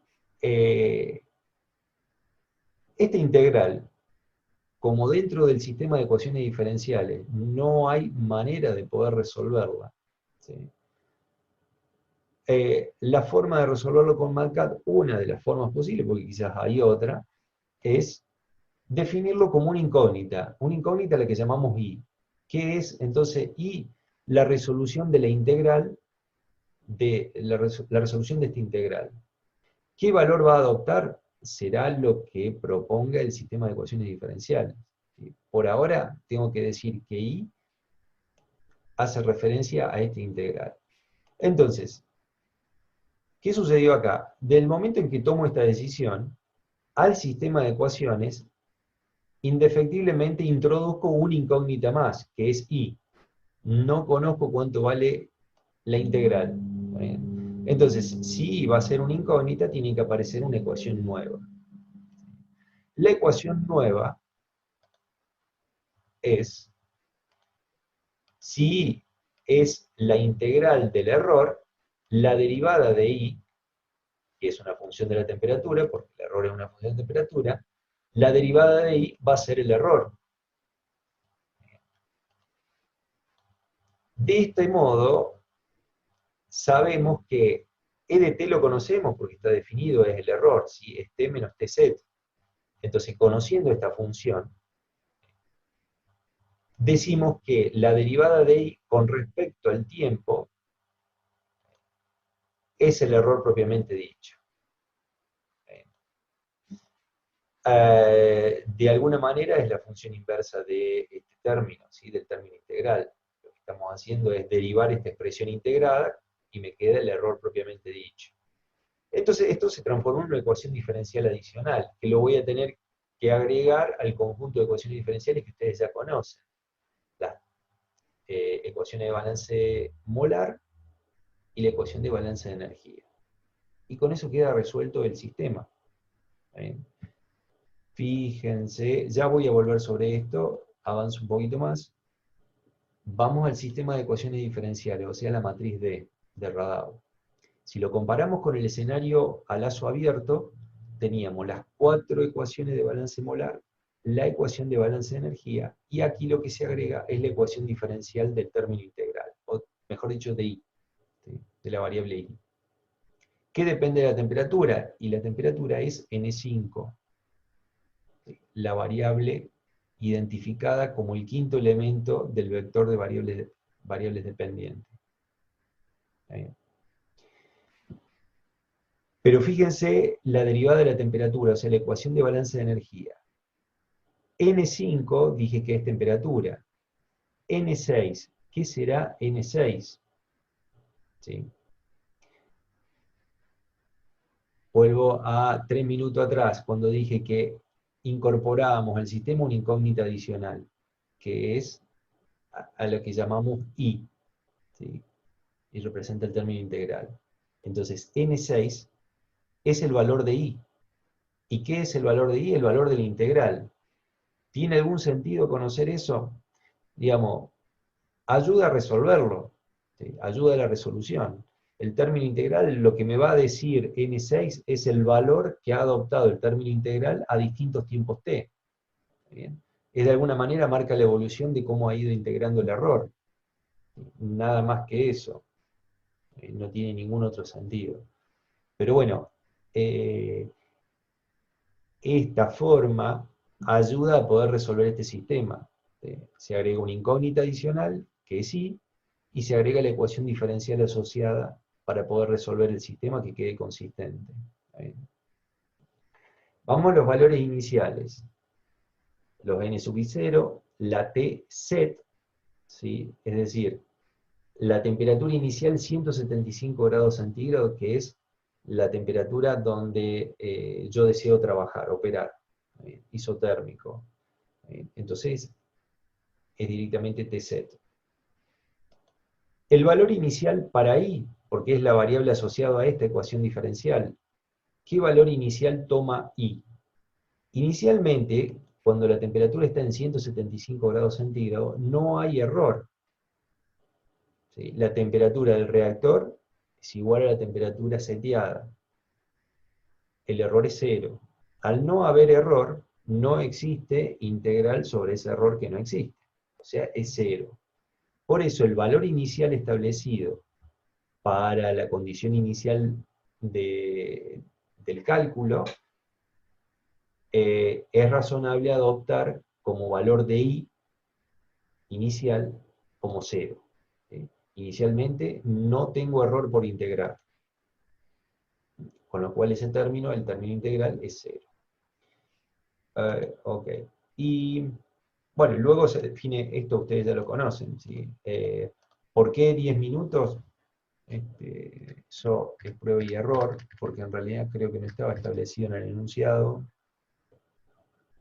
esta integral, como dentro del sistema de ecuaciones diferenciales no hay manera de poder resolverla, ¿sí? La forma de resolverlo con MATCAD, una de las formas posibles, porque quizás hay otra, es definirlo como una incógnita a la que llamamos I. ¿Qué es entonces I? La resolución de la integral, la resolución de esta integral. ¿Qué valor va a adoptar? Será lo que proponga el sistema de ecuaciones diferenciales. Por ahora tengo que decir que I hace referencia a esta integral. Entonces, ¿qué sucedió acá? Del momento en que tomo esta decisión, al sistema de ecuaciones, indefectiblemente introduzco una incógnita más, que es I. No conozco cuánto vale la integral. Entonces, si I va a ser una incógnita, tiene que aparecer una ecuación nueva. La ecuación nueva es, si I es la integral del error, la derivada de I, que es una función de la temperatura, porque el error es una función de temperatura, la derivada de I va a ser el error. De este modo, sabemos que E de t lo conocemos porque está definido, es el error, ¿sí? Es t menos tz. Entonces, conociendo esta función, decimos que la derivada de I con respecto al tiempo es el error propiamente dicho. De alguna manera es la función inversa de este término, ¿sí? Del término integral. Lo que estamos haciendo es derivar esta expresión integrada y me queda el error propiamente dicho. Entonces esto se transformó en una ecuación diferencial adicional, que lo voy a tener que agregar al conjunto de ecuaciones diferenciales que ustedes ya conocen. Las ecuaciones de balance molar y la ecuación de balance de energía. Y con eso queda resuelto el sistema. ¿Bien? Fíjense, ya voy a volver sobre esto, avanzo un poquito más. Vamos al sistema de ecuaciones diferenciales, o sea, la matriz D de Radau. Si lo comparamos con el escenario a lazo abierto, teníamos las 4 ecuaciones de balance molar, la ecuación de balance de energía, y aquí lo que se agrega es la ecuación diferencial del término integral, o mejor dicho, de I, de la variable I. ¿Qué depende de la temperatura? Y la temperatura es N5, la variable identificada como el quinto elemento del vector de variables dependientes. Pero fíjense la derivada de la temperatura, o sea, la ecuación de balance de energía. N5 dije que es temperatura. N6, ¿qué será N6? ¿Sí? Vuelvo a 3 minutos atrás, cuando dije que incorporábamos al sistema una incógnita adicional, que es a lo que llamamos I, ¿sí? Y representa el término integral. Entonces, N6 es el valor de I. ¿Y qué es el valor de I? El valor de la integral. ¿Tiene algún sentido conocer eso? Digamos, ayuda a resolverlo, ¿sí? Ayuda a la resolución. El término integral, lo que me va a decir N6 es el valor que ha adoptado el término integral a distintos tiempos t. ¿Bien? Es de alguna manera marca la evolución de cómo ha ido integrando el error. Nada más que eso. No tiene ningún otro sentido. Pero bueno, esta forma ayuda a poder resolver este sistema. Se agrega una incógnita adicional, que es I, y se agrega la ecuación diferencial asociada para poder resolver el sistema que quede consistente. Vamos a los valores iniciales. Los n sub i0, la t set, ¿sí? Es decir, la temperatura inicial 175 grados centígrados, que es la temperatura donde yo deseo trabajar, operar, isotérmico. Entonces, es directamente t set. El valor inicial para i, porque es la variable asociada a esta ecuación diferencial, ¿qué valor inicial toma i? Inicialmente, cuando la temperatura está en 175 grados centígrados, no hay error. ¿Sí? La temperatura del reactor es igual a la temperatura seteada. El error es 0. Al no haber error, no existe integral sobre ese error que no existe. O sea, es 0. Por eso el valor inicial establecido para la condición inicial del cálculo es razonable adoptar como valor de i inicial como 0. ¿Sí? Inicialmente no tengo error por integrar, con lo cual ese término, el término integral, es 0. Ok. Y bueno, luego se define, esto ustedes ya lo conocen, ¿sí? ¿Por qué 10 minutos? Eso es prueba y error, porque en realidad creo que no estaba establecido en el enunciado.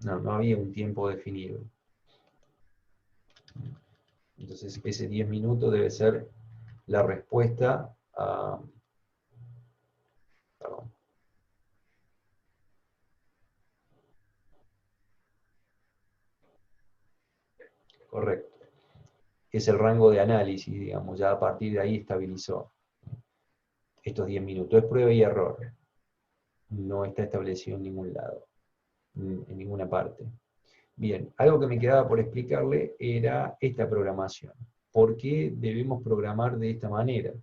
No había un tiempo definido. Entonces ese 10 minutos debe ser la respuesta a... Perdón. Correcto. Es el rango de análisis, digamos, ya a partir de ahí estabilizó estos 10 minutos. Es prueba y error. No está establecido en ningún lado, en ninguna parte. Bien, algo que me quedaba por explicarle era esta programación. ¿Por qué debemos programar de esta manera?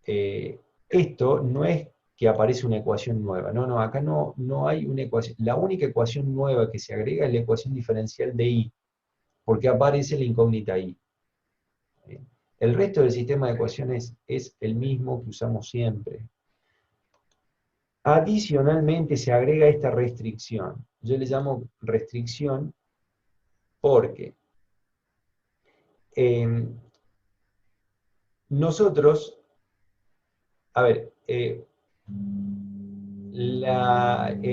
Esto no es que aparece una ecuación nueva. No, acá no hay una ecuación. La única ecuación nueva que se agrega es la ecuación diferencial de i, porque aparece la incógnita i. El resto del sistema de ecuaciones es el mismo que usamos siempre. Adicionalmente se agrega esta restricción. Yo le llamo restricción porque nosotros, a ver,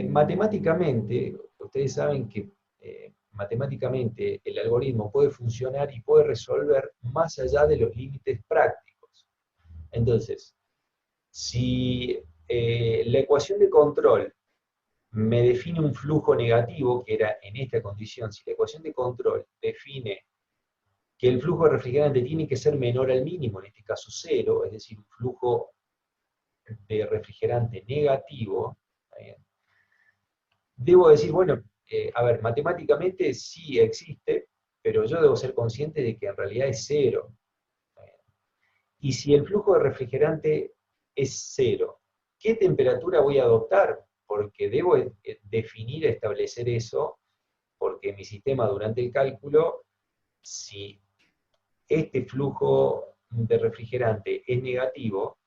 matemáticamente, ustedes saben que matemáticamente el algoritmo puede funcionar y puede resolver más allá de los límites prácticos. Entonces, si la ecuación de control me define un flujo negativo, que era en esta condición, si la ecuación de control define que el flujo de refrigerante tiene que ser menor al mínimo, en este caso 0, es decir, un flujo de refrigerante negativo, debo decir, bueno, a ver, matemáticamente sí existe, pero yo debo ser consciente de que en realidad es 0. Y si el flujo de refrigerante es 0, ¿qué temperatura voy a adoptar? Porque debo definir, establecer eso, porque mi sistema durante el cálculo, si este flujo de refrigerante es negativo,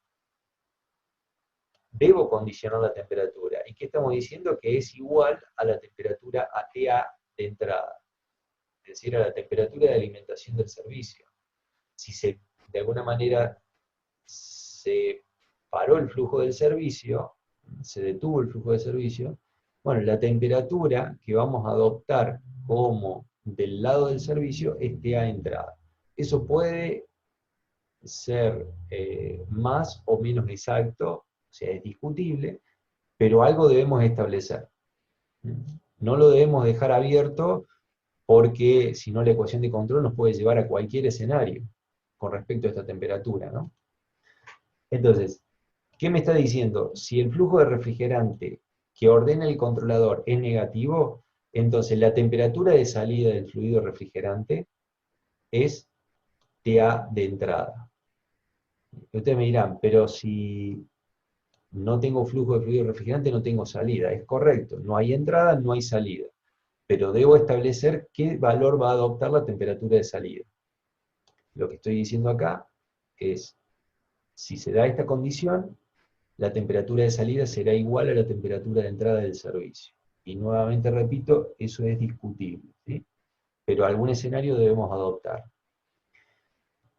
debo condicionar la temperatura. ¿Y qué estamos diciendo? Que es igual a la temperatura ATA de entrada, es decir, a la temperatura de alimentación del servicio. Si de alguna manera se paró el flujo del servicio, se detuvo el flujo del servicio, bueno, la temperatura que vamos a adoptar como del lado del servicio es TA entrada. Eso puede ser más o menos exacto, o sea, es discutible, pero algo debemos establecer. No lo debemos dejar abierto porque si no la ecuación de control nos puede llevar a cualquier escenario con respecto a esta temperatura, ¿no? Entonces, ¿qué me está diciendo? Si el flujo de refrigerante que ordena el controlador es negativo, entonces la temperatura de salida del fluido refrigerante es TA de entrada. Y ustedes me dirán, pero si no tengo flujo de fluido refrigerante, no tengo salida. Es correcto, no hay entrada, no hay salida. Pero debo establecer qué valor va a adoptar la temperatura de salida. Lo que estoy diciendo acá es, si se da esta condición, la temperatura de salida será igual a la temperatura de entrada del servicio. Y nuevamente repito, eso es discutible, ¿sí? Pero algún escenario debemos adoptar.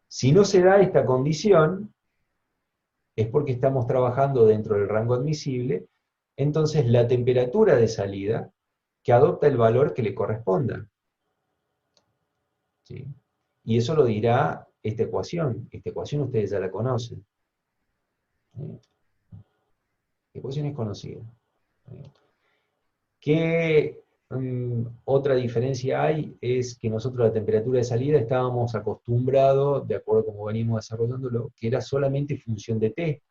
Si no se da esta condición, es porque estamos trabajando dentro del rango admisible, entonces la temperatura de salida, que adopta el valor que le corresponda, ¿sí? Y eso lo dirá esta ecuación. Esta ecuación ustedes ya la conocen. La ecuación es conocida. ¿Qué otra diferencia hay? Es que nosotros la temperatura de salida estábamos acostumbrados, de acuerdo a cómo venimos desarrollándolo, que era solamente función de T.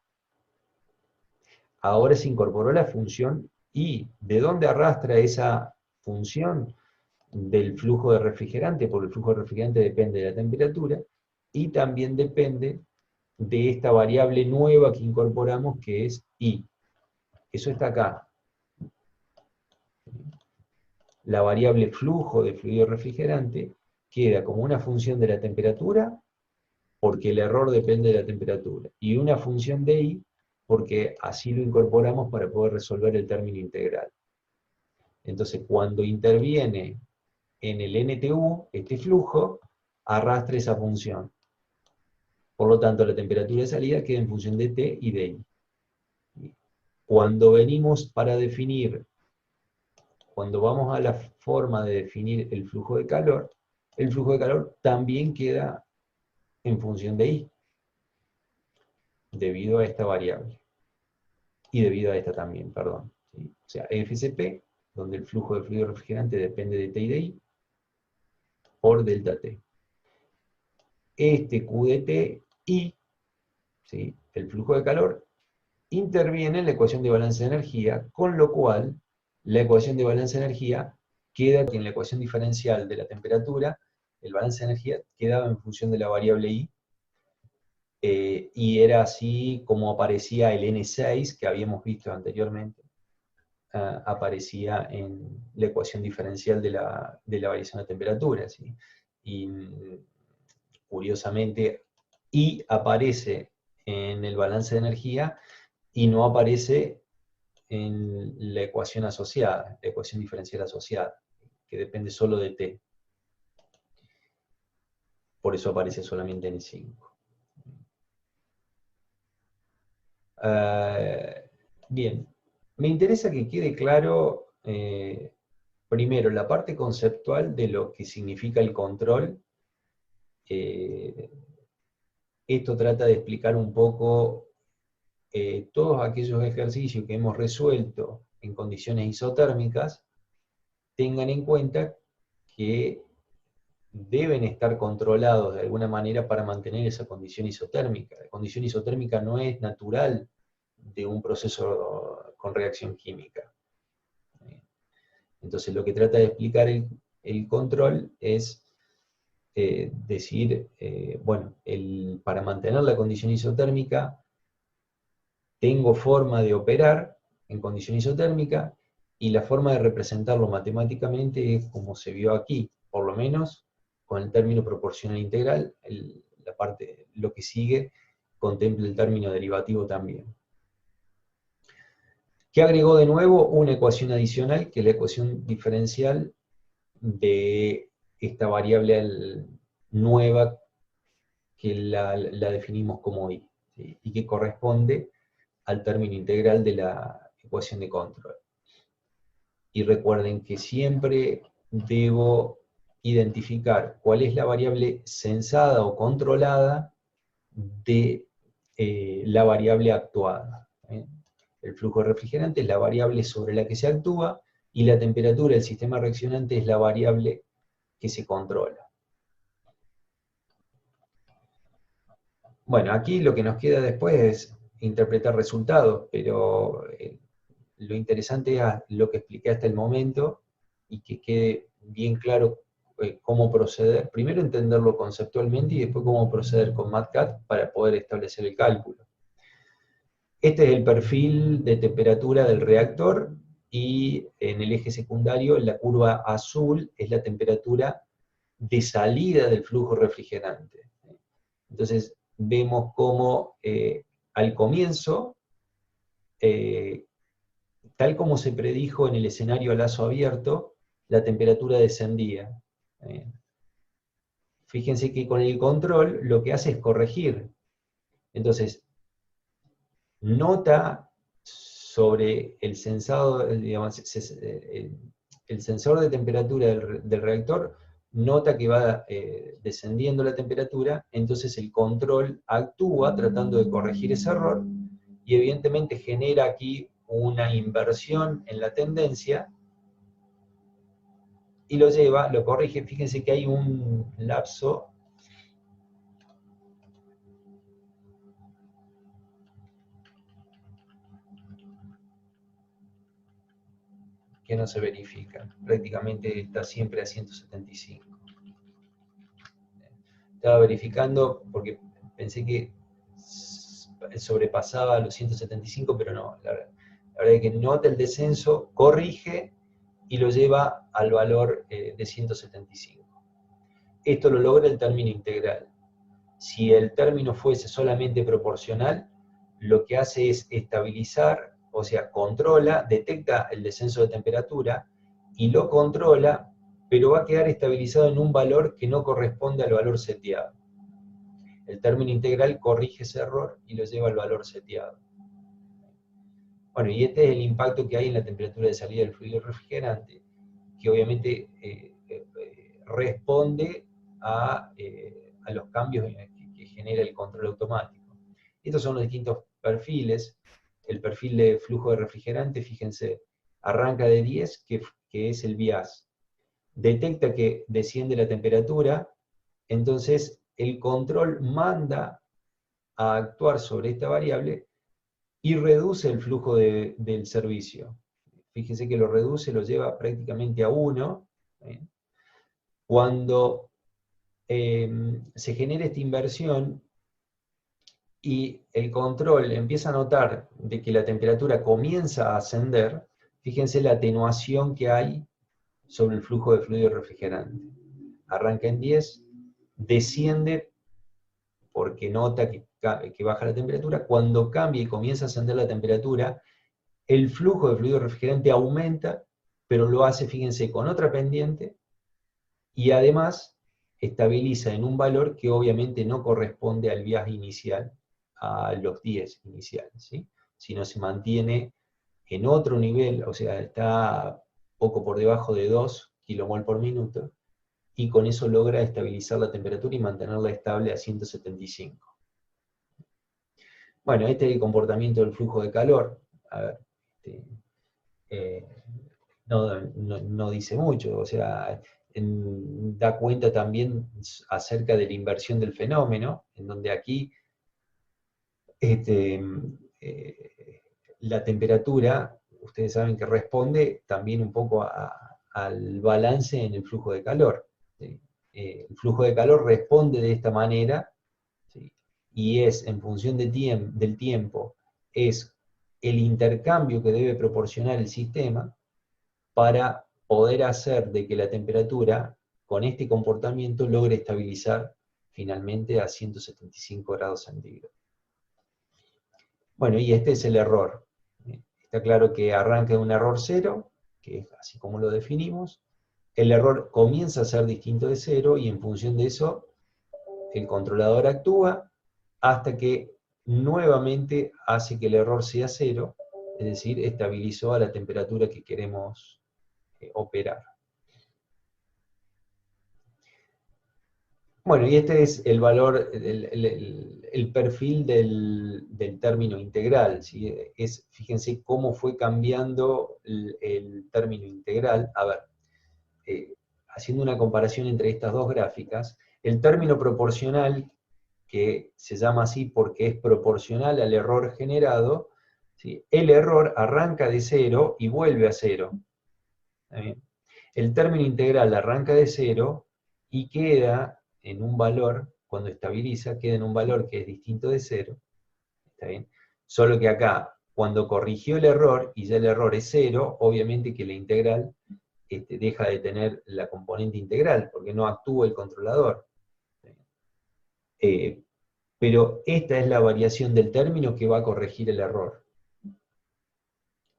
Ahora se incorporó la función I. ¿De dónde arrastra esa función? Del flujo de refrigerante, porque el flujo de refrigerante depende de la temperatura, y también depende de esta variable nueva que incorporamos, que es I. Eso está acá. La variable flujo de fluido refrigerante queda como una función de la temperatura, porque el error depende de la temperatura, y una función de I, porque así lo incorporamos para poder resolver el término integral. Entonces, cuando interviene en el NTU, este flujo, arrastra esa función. Por lo tanto, la temperatura de salida queda en función de T y de I. Cuando venimos para definir, cuando vamos a la forma de definir el flujo de calor también queda en función de I, debido a esta variable. Y debido a esta también, perdón. ¿Sí? O sea, FCP, donde el flujo de fluido refrigerante depende de T y de I, por delta T. Este Q de T, I, ¿sí? El flujo de calor, interviene en la ecuación de balance de energía, con lo cual la ecuación de balance de energía queda en la ecuación diferencial de la temperatura, el balance de energía quedaba en función de la variable I, y era así como aparecía el N6 que habíamos visto anteriormente, aparecía en la ecuación diferencial de la variación de temperatura, ¿sí? Y curiosamente, I aparece en el balance de energía y no aparece en la ecuación asociada, la ecuación diferencial asociada, que depende solo de T. Por eso aparece solamente en 5. Bien, me interesa que quede claro, primero, la parte conceptual de lo que significa el control. Esto trata de explicar un poco todos aquellos ejercicios que hemos resuelto en condiciones isotérmicas. Tengan en cuenta que deben estar controlados de alguna manera para mantener esa condición isotérmica. La condición isotérmica no es natural de un proceso con reacción química. Entonces lo que trata de explicar el control es decir, bueno, para mantener la condición isotérmica, tengo forma de operar en condición isotérmica, y la forma de representarlo matemáticamente es como se vio aquí, por lo menos con el término proporcional integral, lo que sigue contempla el término derivativo también. ¿Qué agregó de nuevo? Una ecuación adicional, que es la ecuación diferencial de esta variable nueva que la definimos como I, ¿sí? Y que corresponde al término integral de la ecuación de control. Y recuerden que siempre debo identificar cuál es la variable sensada o controlada de la variable actuada. El flujo de refrigerante es la variable sobre la que se actúa, y la temperatura del sistema reaccionante es la variable que se controla. Bueno, aquí lo que nos queda después es interpretar resultados, pero lo interesante es lo que expliqué hasta el momento, y que quede bien claro cómo proceder. Primero entenderlo conceptualmente y después cómo proceder con MATCAT para poder establecer el cálculo. Este es el perfil de temperatura del reactor, y en el eje secundario la curva azul es la temperatura de salida del flujo refrigerante. Entonces vemos cómo al comienzo, tal como se predijo en el escenario a lazo abierto, la temperatura descendía. Fíjense que con el control lo que hace es corregir. Entonces, nota sobre el sensado, digamos, el sensor de temperatura del reactor nota que va descendiendo la temperatura, entonces el control actúa tratando de corregir ese error y evidentemente genera aquí una inversión en la tendencia y lo corrige. Fíjense que hay un lapso que no se verifica, prácticamente está siempre a 175. Estaba verificando porque pensé que sobrepasaba los 175, pero no, la verdad es que nota el descenso, corrige y lo lleva al valor de 175. Esto lo logra el término integral. Si el término fuese solamente proporcional, lo que hace es estabilizar, o sea, controla, detecta el descenso de temperatura y lo controla, pero va a quedar estabilizado en un valor que no corresponde al valor seteado. El término integral corrige ese error y lo lleva al valor seteado. Bueno, y este es el impacto que hay en la temperatura de salida del fluido refrigerante, que obviamente responde a los cambios que genera el control automático. Estos son los distintos perfiles. El perfil de flujo de refrigerante, fíjense, arranca de 10, que es el bias. Detecta que desciende la temperatura, entonces el control manda a actuar sobre esta variable y reduce el flujo del servicio. Fíjense que lo reduce, lo lleva prácticamente a 1. Cuando se genera esta inversión y el control empieza a notar de que la temperatura comienza a ascender, fíjense la atenuación que hay sobre el flujo de fluido refrigerante. Arranca en 10, desciende porque nota que baja la temperatura. Cuando cambia y comienza a ascender la temperatura, el flujo de fluido refrigerante aumenta, pero lo hace, fíjense, con otra pendiente, y además estabiliza en un valor que obviamente no corresponde al bias inicial, a los 10 iniciales, ¿sí? Sino se mantiene en otro nivel, o sea, está poco por debajo de 2 kmol por minuto, y con eso logra estabilizar la temperatura y mantenerla estable a 175. Bueno, este es el comportamiento del flujo de calor. A ver, no dice mucho, o sea, da cuenta también acerca de la inversión del fenómeno, en donde aquí la temperatura, ustedes saben que responde también un poco al balance en el flujo de calor. ¿Sí? El flujo de calor responde de esta manera, ¿sí? Y es en función del tiempo, es el intercambio que debe proporcionar el sistema para poder hacer de que la temperatura, con este comportamiento, logre estabilizar finalmente a 175 grados centígrados. Bueno, y este es el error. Está claro que arranca de un error cero, que es así como lo definimos. El error comienza a ser distinto de cero y en función de eso el controlador actúa hasta que nuevamente hace que el error sea cero, es decir, estabilizó a la temperatura que queremos operar. Bueno, y este es el valor, el perfil del término integral, ¿sí? Fíjense cómo fue cambiando el término integral. A ver, haciendo una comparación entre estas dos gráficas, el término proporcional, que se llama así porque es proporcional al error generado, ¿sí? El error arranca de 0 y vuelve a 0. El término integral arranca de 0 y queda en un valor, cuando estabiliza, queda en un valor que es distinto de 0. ¿Está bien? Solo que acá, cuando corrigió el error y ya el error es 0, obviamente que la integral deja de tener la componente integral, porque no actúa el controlador. pero esta es la variación del término que va a corregir el error,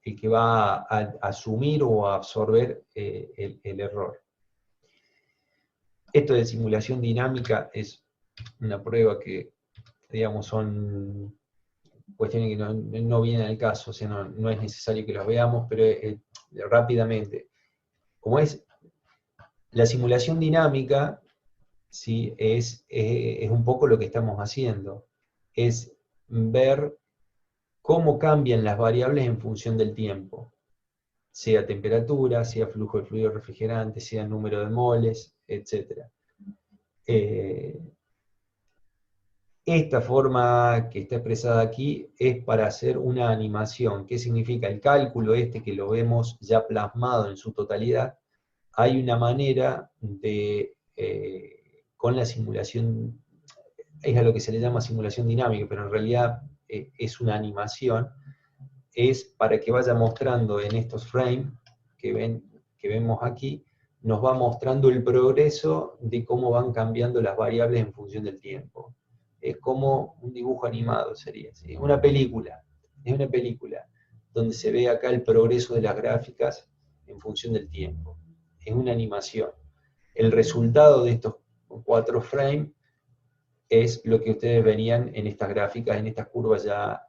el que va a asumir o a absorber el error. Esto de simulación dinámica es una prueba que, digamos, son cuestiones que no vienen al caso, o sea, no es necesario que los veamos, pero rápidamente. Como es la simulación dinámica, ¿sí? es un poco lo que estamos haciendo, es ver cómo cambian las variables en función del tiempo, sea temperatura, sea flujo de fluido refrigerante, sea número de moles, etc. Esta forma que está expresada aquí es para hacer una animación. ¿Qué significa? El cálculo este que lo vemos ya plasmado en su totalidad, hay una manera de, con la simulación, es a lo que se le llama simulación dinámica, pero en realidad es una animación, es para que vaya mostrando en estos frames que vemos aquí, nos va mostrando el progreso de cómo van cambiando las variables en función del tiempo. Es como un dibujo animado sería, ¿sí? Una película, es una película, donde se ve acá el progreso de las gráficas en función del tiempo. Es una animación. El resultado de estos 4 frames es lo que ustedes verían en estas gráficas, en estas curvas ya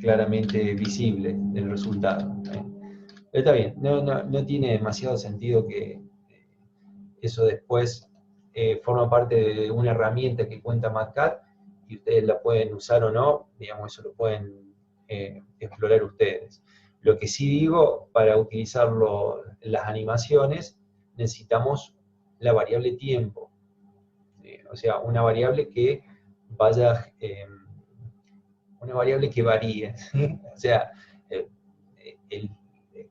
claramente visible del resultado. Está bien, no tiene demasiado sentido que eso después forma parte de una herramienta que cuenta MatCat y ustedes la pueden usar o no, digamos, eso lo pueden explorar ustedes. Lo que sí digo, para utilizarlo en las animaciones, necesitamos la variable tiempo, o sea, una variable que vaya, una variable que varíe, ¿sí? O sea, eh, el,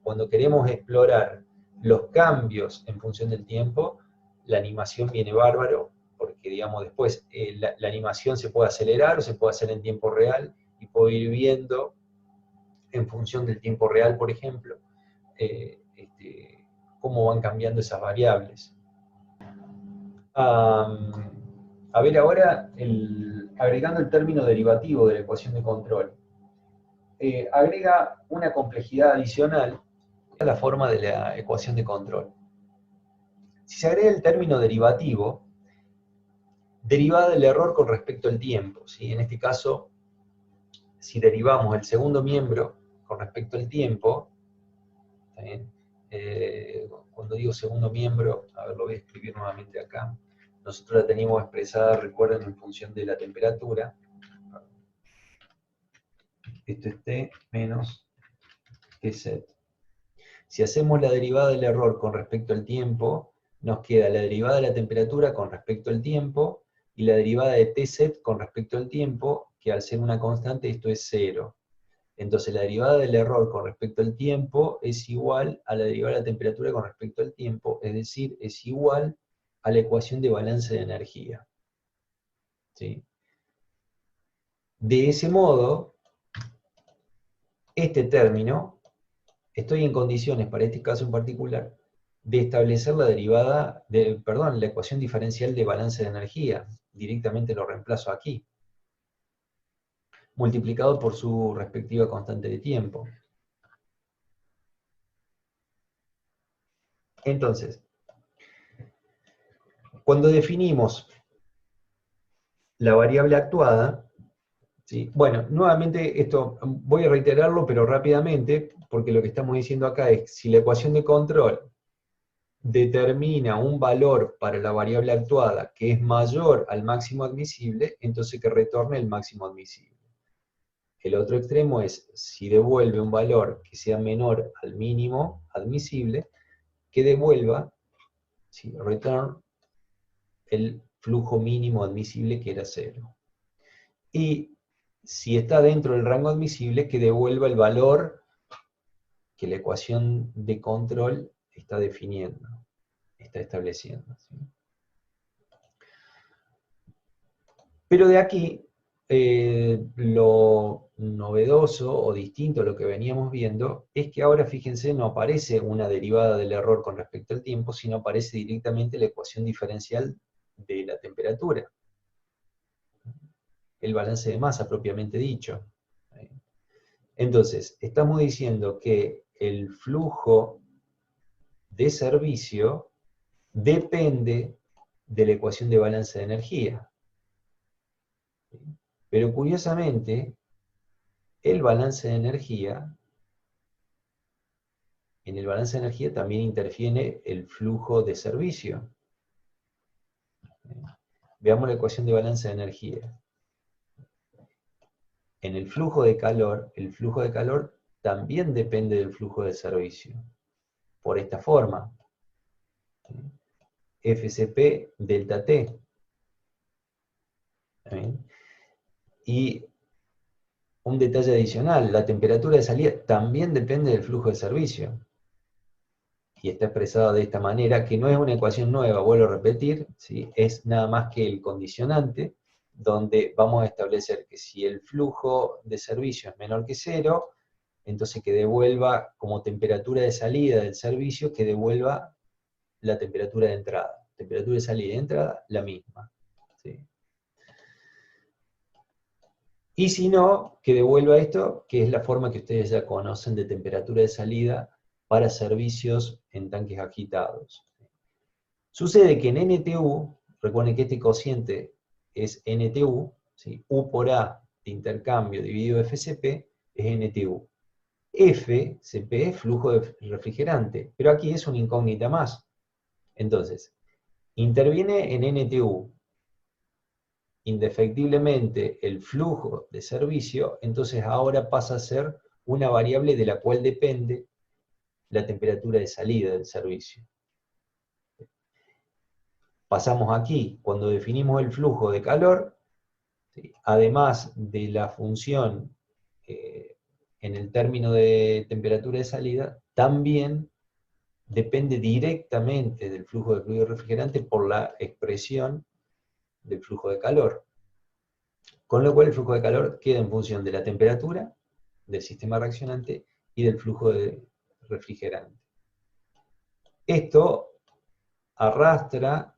cuando queremos explorar los cambios en función del tiempo, la animación viene bárbaro, porque digamos después la animación se puede acelerar o se puede hacer en tiempo real, y puedo ir viendo en función del tiempo real, por ejemplo, cómo van cambiando esas variables. A ver ahora, agregando el término derivativo de la ecuación de control, agrega una complejidad adicional a la forma de la ecuación de control. Si se agrega el término derivativo, derivada del error con respecto al tiempo, ¿sí? En este caso, si derivamos el segundo miembro con respecto al tiempo, cuando digo segundo miembro, a ver, lo voy a escribir nuevamente acá, nosotros la teníamos expresada, recuerden, en función de la temperatura. Esto es T menos Tz. Si hacemos la derivada del error con respecto al tiempo, nos queda la derivada de la temperatura con respecto al tiempo y la derivada de Tz con respecto al tiempo, que al ser una constante esto es 0. Entonces la derivada del error con respecto al tiempo es igual a la derivada de la temperatura con respecto al tiempo, es decir, es igual a la ecuación de balance de energía. ¿Sí? De ese modo, este término, estoy en condiciones, para este caso en particular, de establecer la derivada, la ecuación diferencial de balance de energía. Directamente lo reemplazo aquí, multiplicado por su respectiva constante de tiempo. Entonces, cuando definimos la variable actuada, ¿sí? Bueno, nuevamente esto voy a reiterarlo, pero rápidamente, porque lo que estamos diciendo acá es, si la ecuación de control determina un valor para la variable actuada que es mayor al máximo admisible, entonces que retorne el máximo admisible. El otro extremo es, si devuelve un valor que sea menor al mínimo admisible, que devuelva, ¿sí? Return, el flujo mínimo admisible que era 0. Y si está dentro del rango admisible, que devuelva el valor que la ecuación de control está definiendo, está estableciendo, ¿sí? Pero de aquí, lo novedoso o distinto a lo que veníamos viendo, es que ahora, fíjense, no aparece una derivada del error con respecto al tiempo, sino aparece directamente la ecuación diferencial de la temperatura. el balance de masa propiamente dicho. Entonces, estamos diciendo que el flujo de servicio depende de la ecuación de balance de energía. Pero curiosamente, el balance de energía, en el balance de energía también interfiere el flujo de servicio. Veamos la ecuación de balance de energía. En el flujo de calor también depende del flujo de servicio. Por esta forma. FCP delta T. Y un detalle adicional, la temperatura de salida también depende del flujo de servicio. Y está expresada de esta manera, que no es una ecuación nueva, vuelvo a repetir, ¿sí? Es nada más que el condicionante, donde vamos a establecer que si el flujo de servicio es menor que 0, entonces que devuelva como temperatura de salida del servicio, que devuelva la temperatura de entrada. Temperatura de salida y de entrada, la misma. ¿Sí? Y si no, que devuelva esto, que es la forma que ustedes ya conocen de temperatura de salida para servicios en tanques agitados. Sucede que en NTU, recuerden que este cociente es NTU, ¿sí? U por A de intercambio dividido FCP es NTU. FCP es flujo de refrigerante, pero aquí es una incógnita más. Entonces, interviene en NTU indefectiblemente el flujo de servicio, entonces ahora pasa a ser una variable de la cual depende la temperatura de salida del servicio. Pasamos aquí, cuando definimos el flujo de calor, ¿sí? Además de la función en el término de temperatura de salida, también depende directamente del flujo de fluido refrigerante por la expresión del flujo de calor. Con lo cual el flujo de calor queda en función de la temperatura del sistema reaccionante y del flujo de refrigerante. Esto arrastra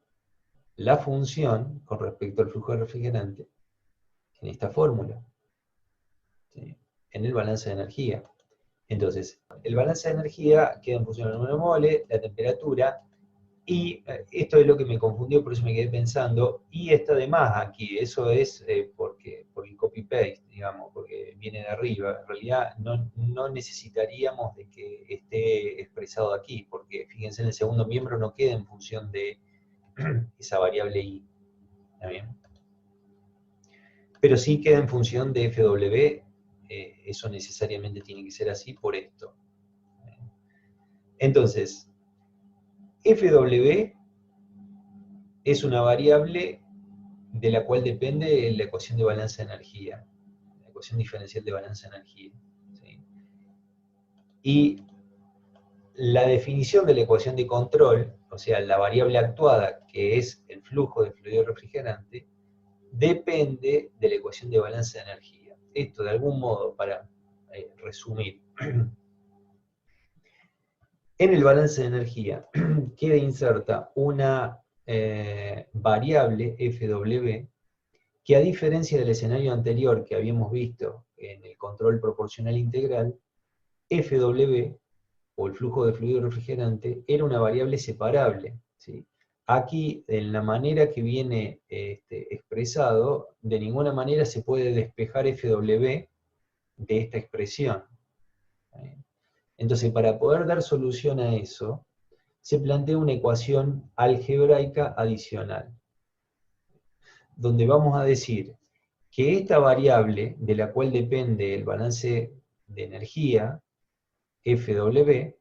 la función con respecto al flujo de refrigerante en esta fórmula, ¿sí? En el balance de energía. Entonces, el balance de energía queda en función del número de mole, la temperatura, y esto es lo que me confundió, por eso me quedé pensando, y está de más aquí, eso es por el copy-paste, digamos, porque viene de arriba. En realidad no necesitaríamos de que esté expresado aquí, porque fíjense, en el segundo miembro no queda en función de esa variable i. ¿Está bien? Pero sí queda en función de FW, eso necesariamente tiene que ser así por esto. Entonces, FW es una variable de la cual depende la ecuación de balance de energía, la ecuación diferencial de balance de energía. ¿Sí? Y la definición de la ecuación de control, o sea, la variable actuada, que es el flujo de fluido refrigerante, depende de la ecuación de balance de energía. Esto, de algún modo, para resumir, en el balance de energía queda inserta una variable FW que, a diferencia del escenario anterior que habíamos visto en el control proporcional integral, FW, o el flujo de fluido refrigerante, era una variable separable, ¿sí? Aquí, en la manera que viene expresado, de ninguna manera se puede despejar FW de esta expresión. Entonces, para poder dar solución a eso, se plantea una ecuación algebraica adicional, donde vamos a decir que esta variable de la cual depende el balance de energía, FW,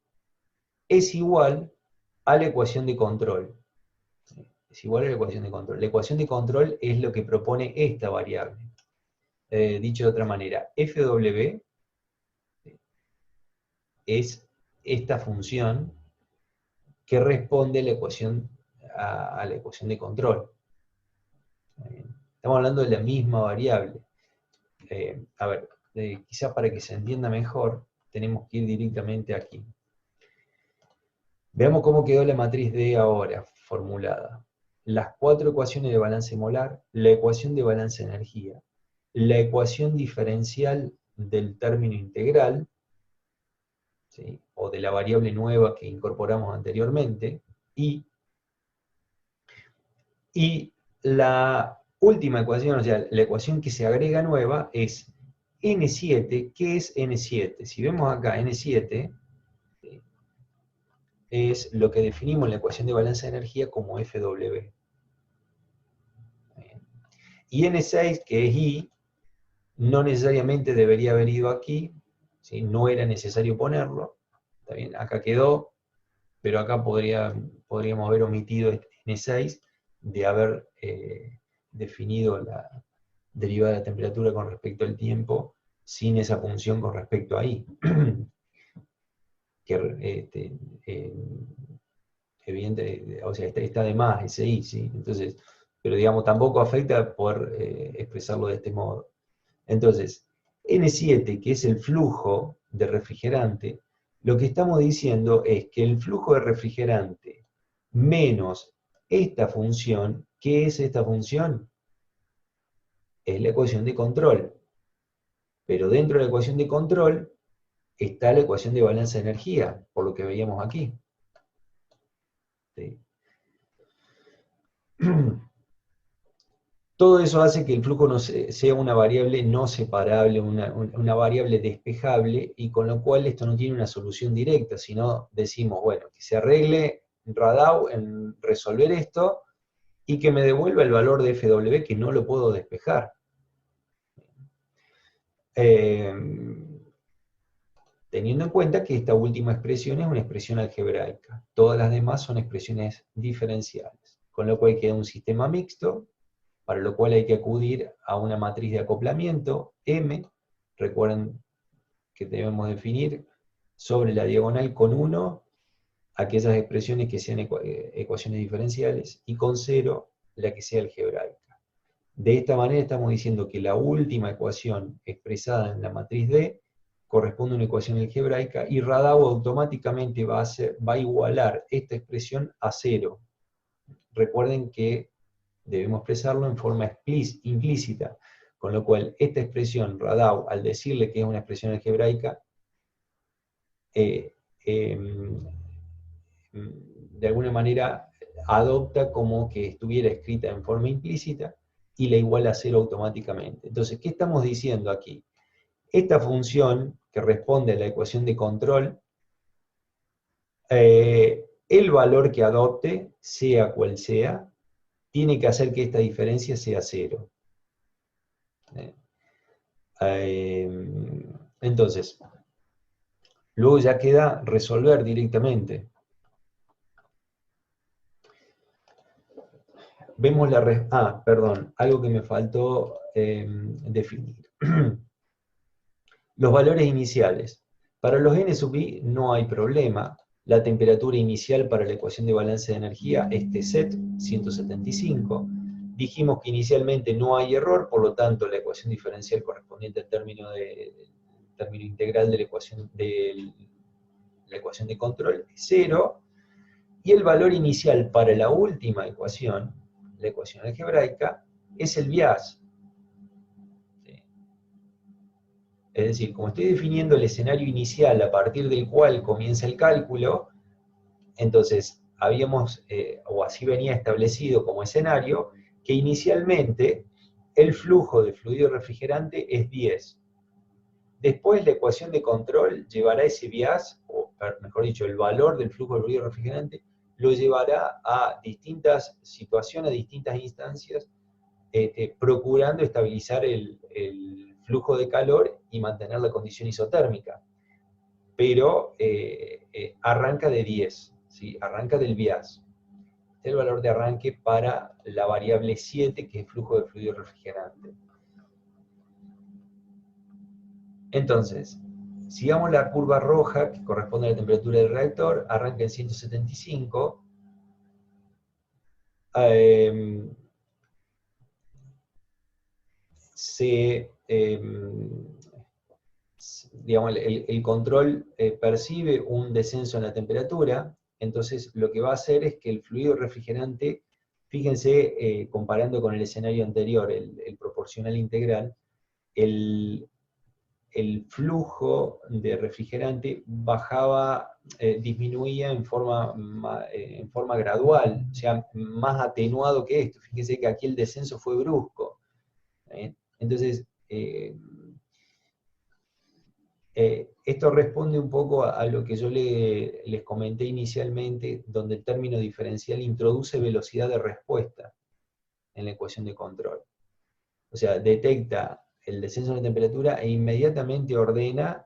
es igual a la ecuación de control. Es igual a la ecuación de control. La ecuación de control es lo que propone esta variable. Dicho de otra manera, FW es esta función que responde a la ecuación de control. Estamos hablando de la misma variable. A ver, quizás para que se entienda mejor, tenemos que ir directamente aquí. Veamos cómo quedó la matriz D ahora, formulada. Las 4 ecuaciones de balance molar, la ecuación de balance de energía. la ecuación diferencial del término integral, ¿sí?, o de la variable nueva que incorporamos anteriormente, y la última ecuación, o sea, la ecuación que se agrega nueva es N7. ¿Qué es N7? Si vemos acá, N7 es lo que definimos en la ecuación de balanza de energía como FW. Y N6, que es I, no necesariamente debería haber ido aquí, ¿sí?, no era necesario ponerlo. ¿Está bien? Acá quedó, pero acá podríamos haber omitido este N6 de haber definido la derivada de la temperatura con respecto al tiempo sin esa función con respecto a I. Que evidente, o sea, está de más ese I, ¿sí? Entonces, pero digamos, tampoco afecta poder expresarlo de este modo. Entonces, N7, que es el flujo de refrigerante, lo que estamos diciendo es que el flujo de refrigerante menos esta función, ¿qué es esta función? Es la ecuación de control. Pero dentro de la ecuación de control está la ecuación de balanza de energía, por lo que veíamos aquí. ¿Sí? Todo eso hace que el flujo no sea una variable no separable, una variable despejable, y con lo cual esto no tiene una solución directa, sino decimos, bueno, que se arregle Radau en resolver esto, y que me devuelva el valor de FW, que no lo puedo despejar. Teniendo en cuenta que esta última expresión es una expresión algebraica. Todas las demás son expresiones diferenciales. Con lo cual queda un sistema mixto, para lo cual hay que acudir a una matriz de acoplamiento, M. Recuerden que debemos definir sobre la diagonal con 1 aquellas expresiones que sean ecuaciones diferenciales, y con 0 la que sea algebraica. De esta manera estamos diciendo que la última ecuación expresada en la matriz D corresponde a una ecuación algebraica, y Radau automáticamente va a igualar esta expresión a 0. Recuerden que debemos expresarlo en forma implícita, con lo cual esta expresión Radau, al decirle que es una expresión algebraica, de alguna manera adopta como que estuviera escrita en forma implícita y la iguala a 0 automáticamente. Entonces, ¿qué estamos diciendo aquí? Esta función que responde a la ecuación de control, el valor que adopte, sea cual sea, tiene que hacer que esta diferencia sea 0. Entonces, luego ya queda resolver directamente. Vemos perdón, algo que me faltó definir. Los valores iniciales. Para los n sub i no hay problema. La temperatura inicial para la ecuación de balance de energía es Tset 175. Dijimos que inicialmente no hay error, por lo tanto la ecuación diferencial correspondiente al término integral de la ecuación de control es 0. Y el valor inicial para la última ecuación, la ecuación algebraica, es el bias. Es decir, como estoy definiendo el escenario inicial a partir del cual comienza el cálculo, entonces habíamos, o así venía establecido como escenario, que inicialmente el flujo de fluido refrigerante es 10. Después la ecuación de control llevará ese bias, o mejor dicho, el valor del flujo de fluido refrigerante, lo llevará a distintas situaciones, a distintas instancias, procurando estabilizar el flujo de calor y mantener la condición isotérmica. Pero arranca de 10, ¿sí? Arranca del bias. Este es el valor de arranque para la variable 7, que es flujo de fluido refrigerante. Entonces, sigamos la curva roja, que corresponde a la temperatura del reactor, arranca en 175. Digamos, el control percibe un descenso en la temperatura, entonces lo que va a hacer es que el fluido refrigerante, fíjense, comparando con el escenario anterior, el proporcional integral, el, el flujo de refrigerante bajaba, disminuía en forma gradual, o sea, más atenuado que esto. Fíjense que aquí el descenso fue brusco. Entonces, esto responde un poco a lo que yo les comenté inicialmente, donde el término diferencial introduce velocidad de respuesta en la ecuación de control. O sea, detecta el descenso de la temperatura e inmediatamente ordena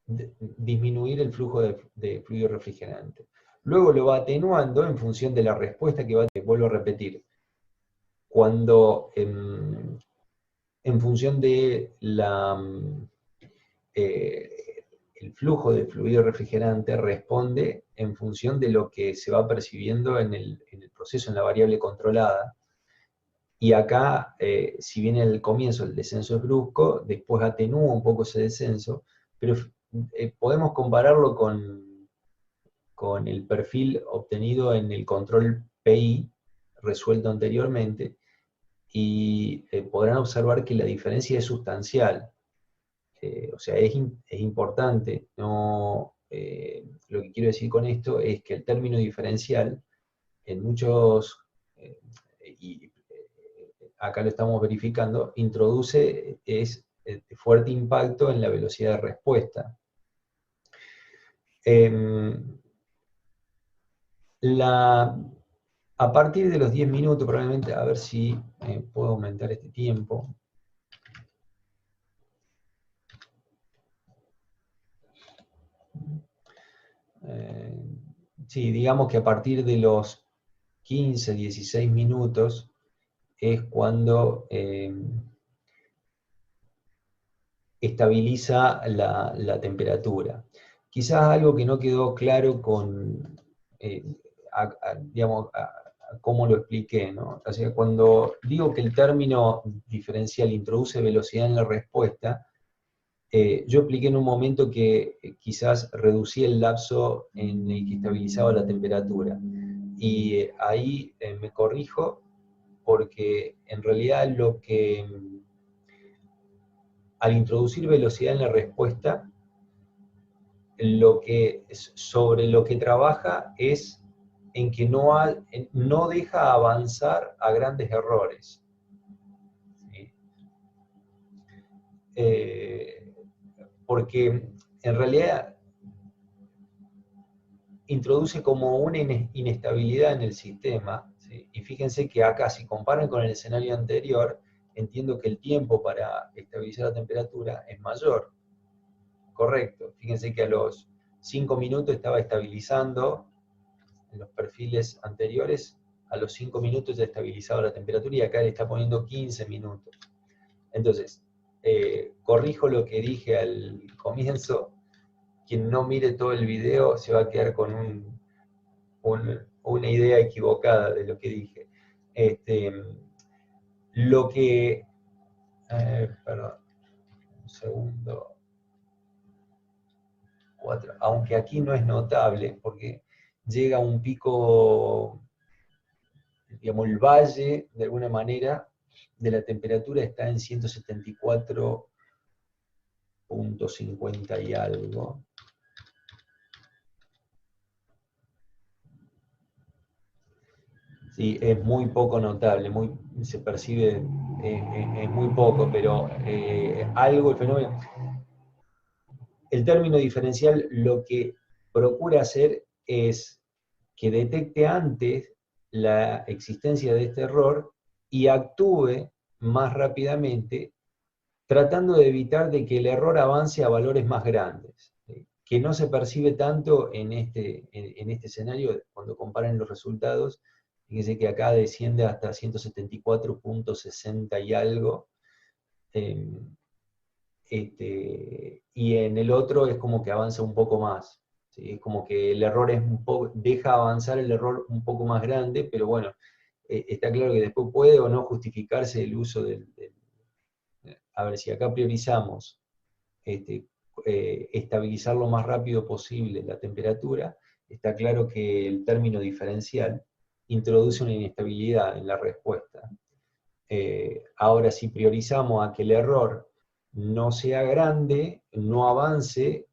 disminuir el flujo de fluido refrigerante. Luego lo va atenuando en función de la respuesta que va a, vuelvo a repetir, cuando en función de el flujo de fluido refrigerante responde en función de lo que se va percibiendo en el proceso, en la variable controlada. Y acá, si bien al comienzo el descenso es brusco, después atenúa un poco ese descenso, pero podemos compararlo con el perfil obtenido en el control PI resuelto anteriormente, y podrán observar que la diferencia es sustancial. O sea, es importante. No, lo que quiero decir con esto es que el término diferencial, en muchos, y acá lo estamos verificando, introduce fuerte impacto en la velocidad de respuesta. A partir de los 10 minutos, probablemente, a ver si puedo aumentar este tiempo. Sí, digamos que a partir de los 15, 16 minutos es cuando estabiliza la temperatura. Quizás algo que no quedó claro con, digamos, cómo lo expliqué, ¿no? O sea, cuando digo que el término diferencial introduce velocidad en la respuesta, yo expliqué en un momento que quizás reducía el lapso en el que estabilizaba la temperatura. Y ahí me corrijo, porque en realidad al introducir velocidad en la respuesta, sobre lo que trabaja es en que no deja avanzar a grandes errores. ¿Sí? Porque en realidad introduce como una inestabilidad en el sistema, ¿sí? Y fíjense que acá, si comparan con el escenario anterior, entiendo que el tiempo para estabilizar la temperatura es mayor. Correcto. Fíjense que a los 5 minutos estaba estabilizando, en los perfiles anteriores, a los 5 minutos ya estabilizaba la temperatura, y acá le está poniendo 15 minutos. Entonces, corrijo lo que dije al comienzo. Quien no mire todo el video se va a quedar con una idea equivocada de lo que dije. Lo que... perdón, un segundo. 4, aunque aquí no es notable, porque llega a un pico, digamos, el valle, de alguna manera, de la temperatura está en 174.50 y algo. Sí, es muy poco notable, se percibe, es muy poco, pero algo, el fenómeno... El término diferencial lo que procura hacer es que detecte antes la existencia de este error y actúe más rápidamente, tratando de evitar de que el error avance a valores más grandes, ¿sí? Que no se percibe tanto en este escenario. Cuando comparen los resultados, fíjense que acá desciende hasta 174.60 y algo, y en el otro es como que avanza un poco más, ¿sí? Es como que el error deja avanzar el error un poco más grande, pero bueno, está claro que después puede o no justificarse el uso a ver, si acá priorizamos estabilizar lo más rápido posible la temperatura, está claro que el término diferencial introduce una inestabilidad en la respuesta. Ahora, si priorizamos a que el error no sea grande, no avance,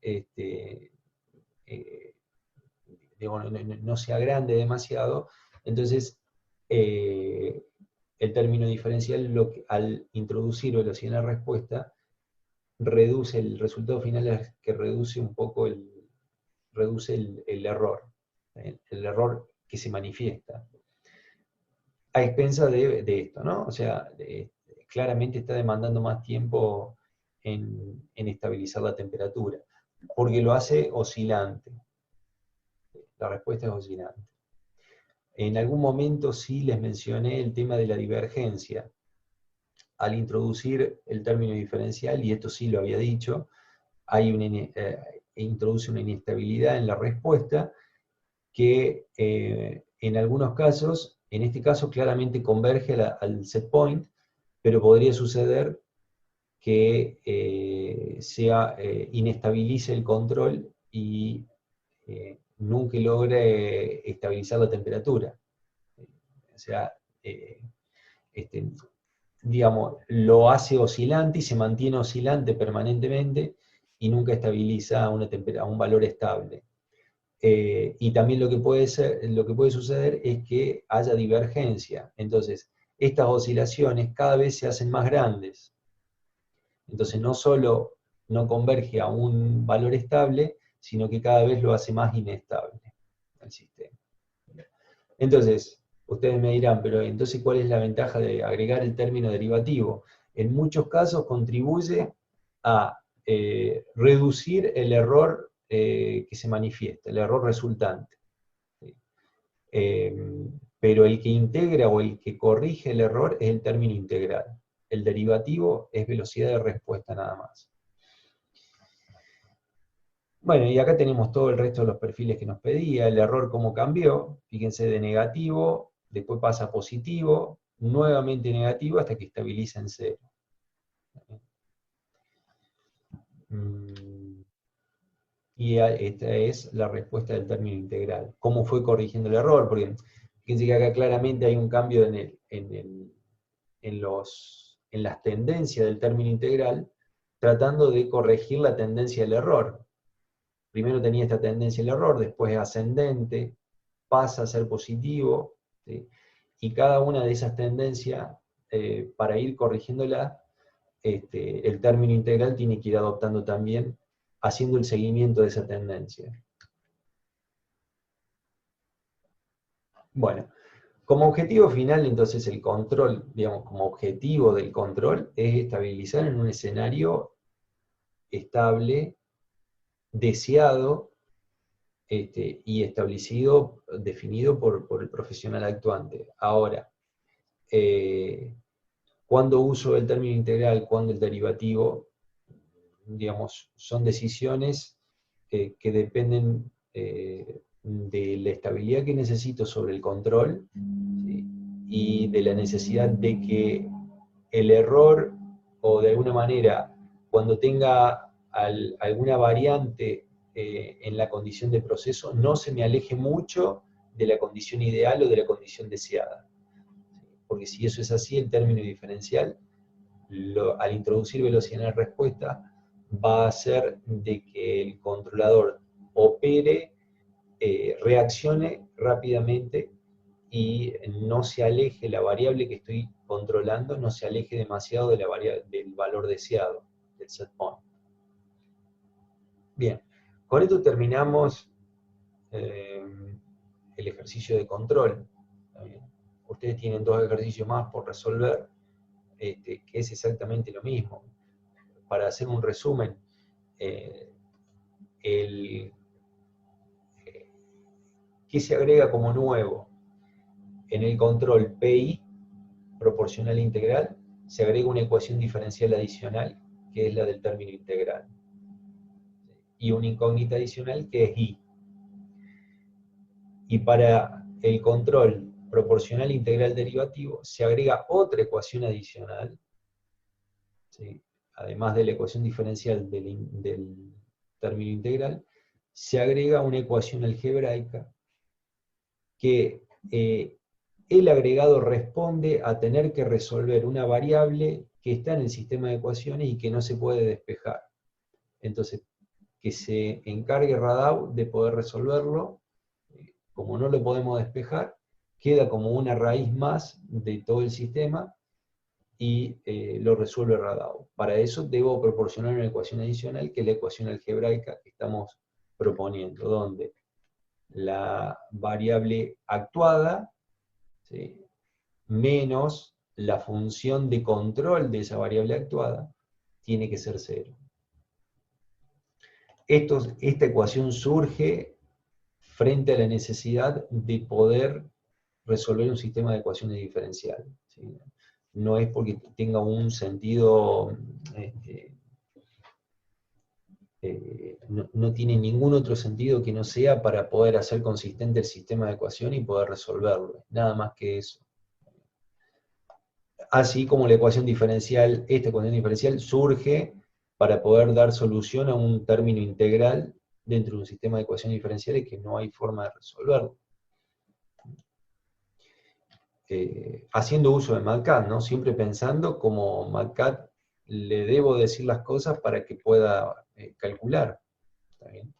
no sea grande demasiado, entonces el término diferencial, al introducir velocidad en la respuesta, reduce el resultado final, es que reduce un poco el error, el error que se manifiesta, a expensa de esto, ¿no? O sea, claramente está demandando más tiempo en estabilizar la temperatura, porque lo hace oscilante. La respuesta es oscilante. En algún momento sí les mencioné el tema de la divergencia. Al introducir el término diferencial, y esto sí lo había dicho, introduce una inestabilidad en la respuesta que en algunos casos, en este caso claramente converge al set point, pero podría suceder que inestabilice el control y nunca logre estabilizar la temperatura. O sea, digamos, lo hace oscilante y se mantiene oscilante permanentemente y nunca estabiliza a un valor estable. Y también lo que puede suceder es que haya divergencia. Entonces, estas oscilaciones cada vez se hacen más grandes. Entonces, no solo no converge a un valor estable, sino que cada vez lo hace más inestable el sistema. Entonces, ustedes me dirán, pero entonces, ¿cuál es la ventaja de agregar el término derivativo? En muchos casos contribuye a reducir el error que se manifiesta, el error resultante. Pero el que integra o el que corrige el error es el término integral. El derivativo es velocidad de respuesta nada más. Bueno, y acá tenemos todo el resto de los perfiles que nos pedía, el error cómo cambió, fíjense, de negativo, después pasa a positivo, nuevamente negativo hasta que estabiliza en cero. Y esta es la respuesta del término integral. ¿Cómo fue corrigiendo el error? Porque fíjense que acá claramente hay un cambio en las tendencias del término integral, tratando de corregir la tendencia del error. Primero tenía esta tendencia el error, después es ascendente, pasa a ser positivo, ¿sí? Y cada una de esas tendencias, para ir corrigiéndola, el término integral tiene que ir adoptando también, haciendo el seguimiento de esa tendencia. Bueno, como objetivo final, entonces, el control, digamos, como objetivo del control, es estabilizar en un escenario estable, deseado, y establecido, definido por el profesional actuante. Ahora, ¿cuándo uso el término integral? ¿Cuándo el derivativo? Digamos, son decisiones que dependen de la estabilidad que necesito sobre el control, ¿sí? Y de la necesidad de que el error, o de alguna manera, cuando tenga alguna variante en la condición de proceso, no se me aleje mucho de la condición ideal o de la condición deseada. Porque si eso es así, el término diferencial, al introducir velocidad en la respuesta, va a hacer de que el controlador opere, reaccione rápidamente y no se aleje la variable que estoy controlando, no se aleje demasiado del valor deseado, del set point. Bien, con esto terminamos el ejercicio de control. Ustedes tienen 2 ejercicios más por resolver, que es exactamente lo mismo. Para hacer un resumen, ¿qué se agrega como nuevo? En el control PI, proporcional integral, se agrega una ecuación diferencial adicional, que es la del término integral. Y una incógnita adicional, que es I. Y para el control proporcional integral derivativo, se agrega otra ecuación adicional, ¿sí? Además de la ecuación diferencial del término integral, se agrega una ecuación algebraica que el agregado responde a tener que resolver una variable que está en el sistema de ecuaciones y que no se puede despejar. Entonces, que se encargue Radau de poder resolverlo. Como no lo podemos despejar, queda como una raíz más de todo el sistema y lo resuelve Radau. Para eso debo proporcionar una ecuación adicional, que es la ecuación algebraica que estamos proponiendo, donde la variable actuada, ¿sí?, menos la función de control de esa variable actuada, tiene que ser 0. Esta ecuación surge frente a la necesidad de poder resolver un sistema de ecuaciones diferenciales, ¿sí? No es porque tenga un sentido, no tiene ningún otro sentido que no sea para poder hacer consistente el sistema de ecuaciones y poder resolverlo, nada más que eso. Así como la ecuación diferencial, esta ecuación diferencial surge para poder dar solución a un término integral dentro de un sistema de ecuaciones diferenciales que no hay forma de resolverlo. Haciendo uso de MATCAD, ¿no? Siempre pensando como MATCAD le debo decir las cosas para que pueda calcular. ¿Está bien?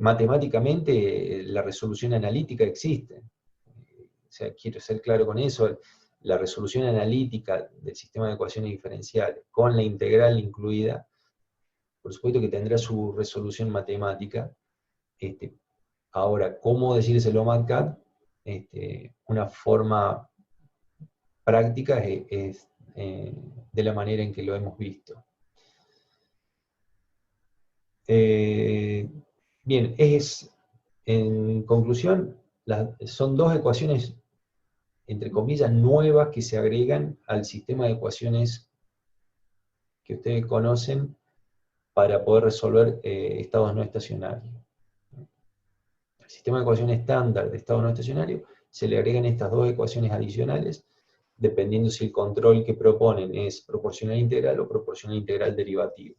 Matemáticamente la resolución analítica existe. O sea, quiero ser claro con eso. La resolución analítica del sistema de ecuaciones diferenciales, con la integral incluida, por supuesto que tendrá su resolución matemática. Ahora, ¿cómo decírselo a MATCAD? Una forma práctica es de la manera en que lo hemos visto. Bien, en conclusión, son dos ecuaciones, entre comillas, nuevas que se agregan al sistema de ecuaciones que ustedes conocen para poder resolver estados no estacionarios. Al sistema de ecuaciones estándar de estado no estacionario se le agregan estas dos ecuaciones adicionales, dependiendo si el control que proponen es proporcional integral o proporcional integral derivativo.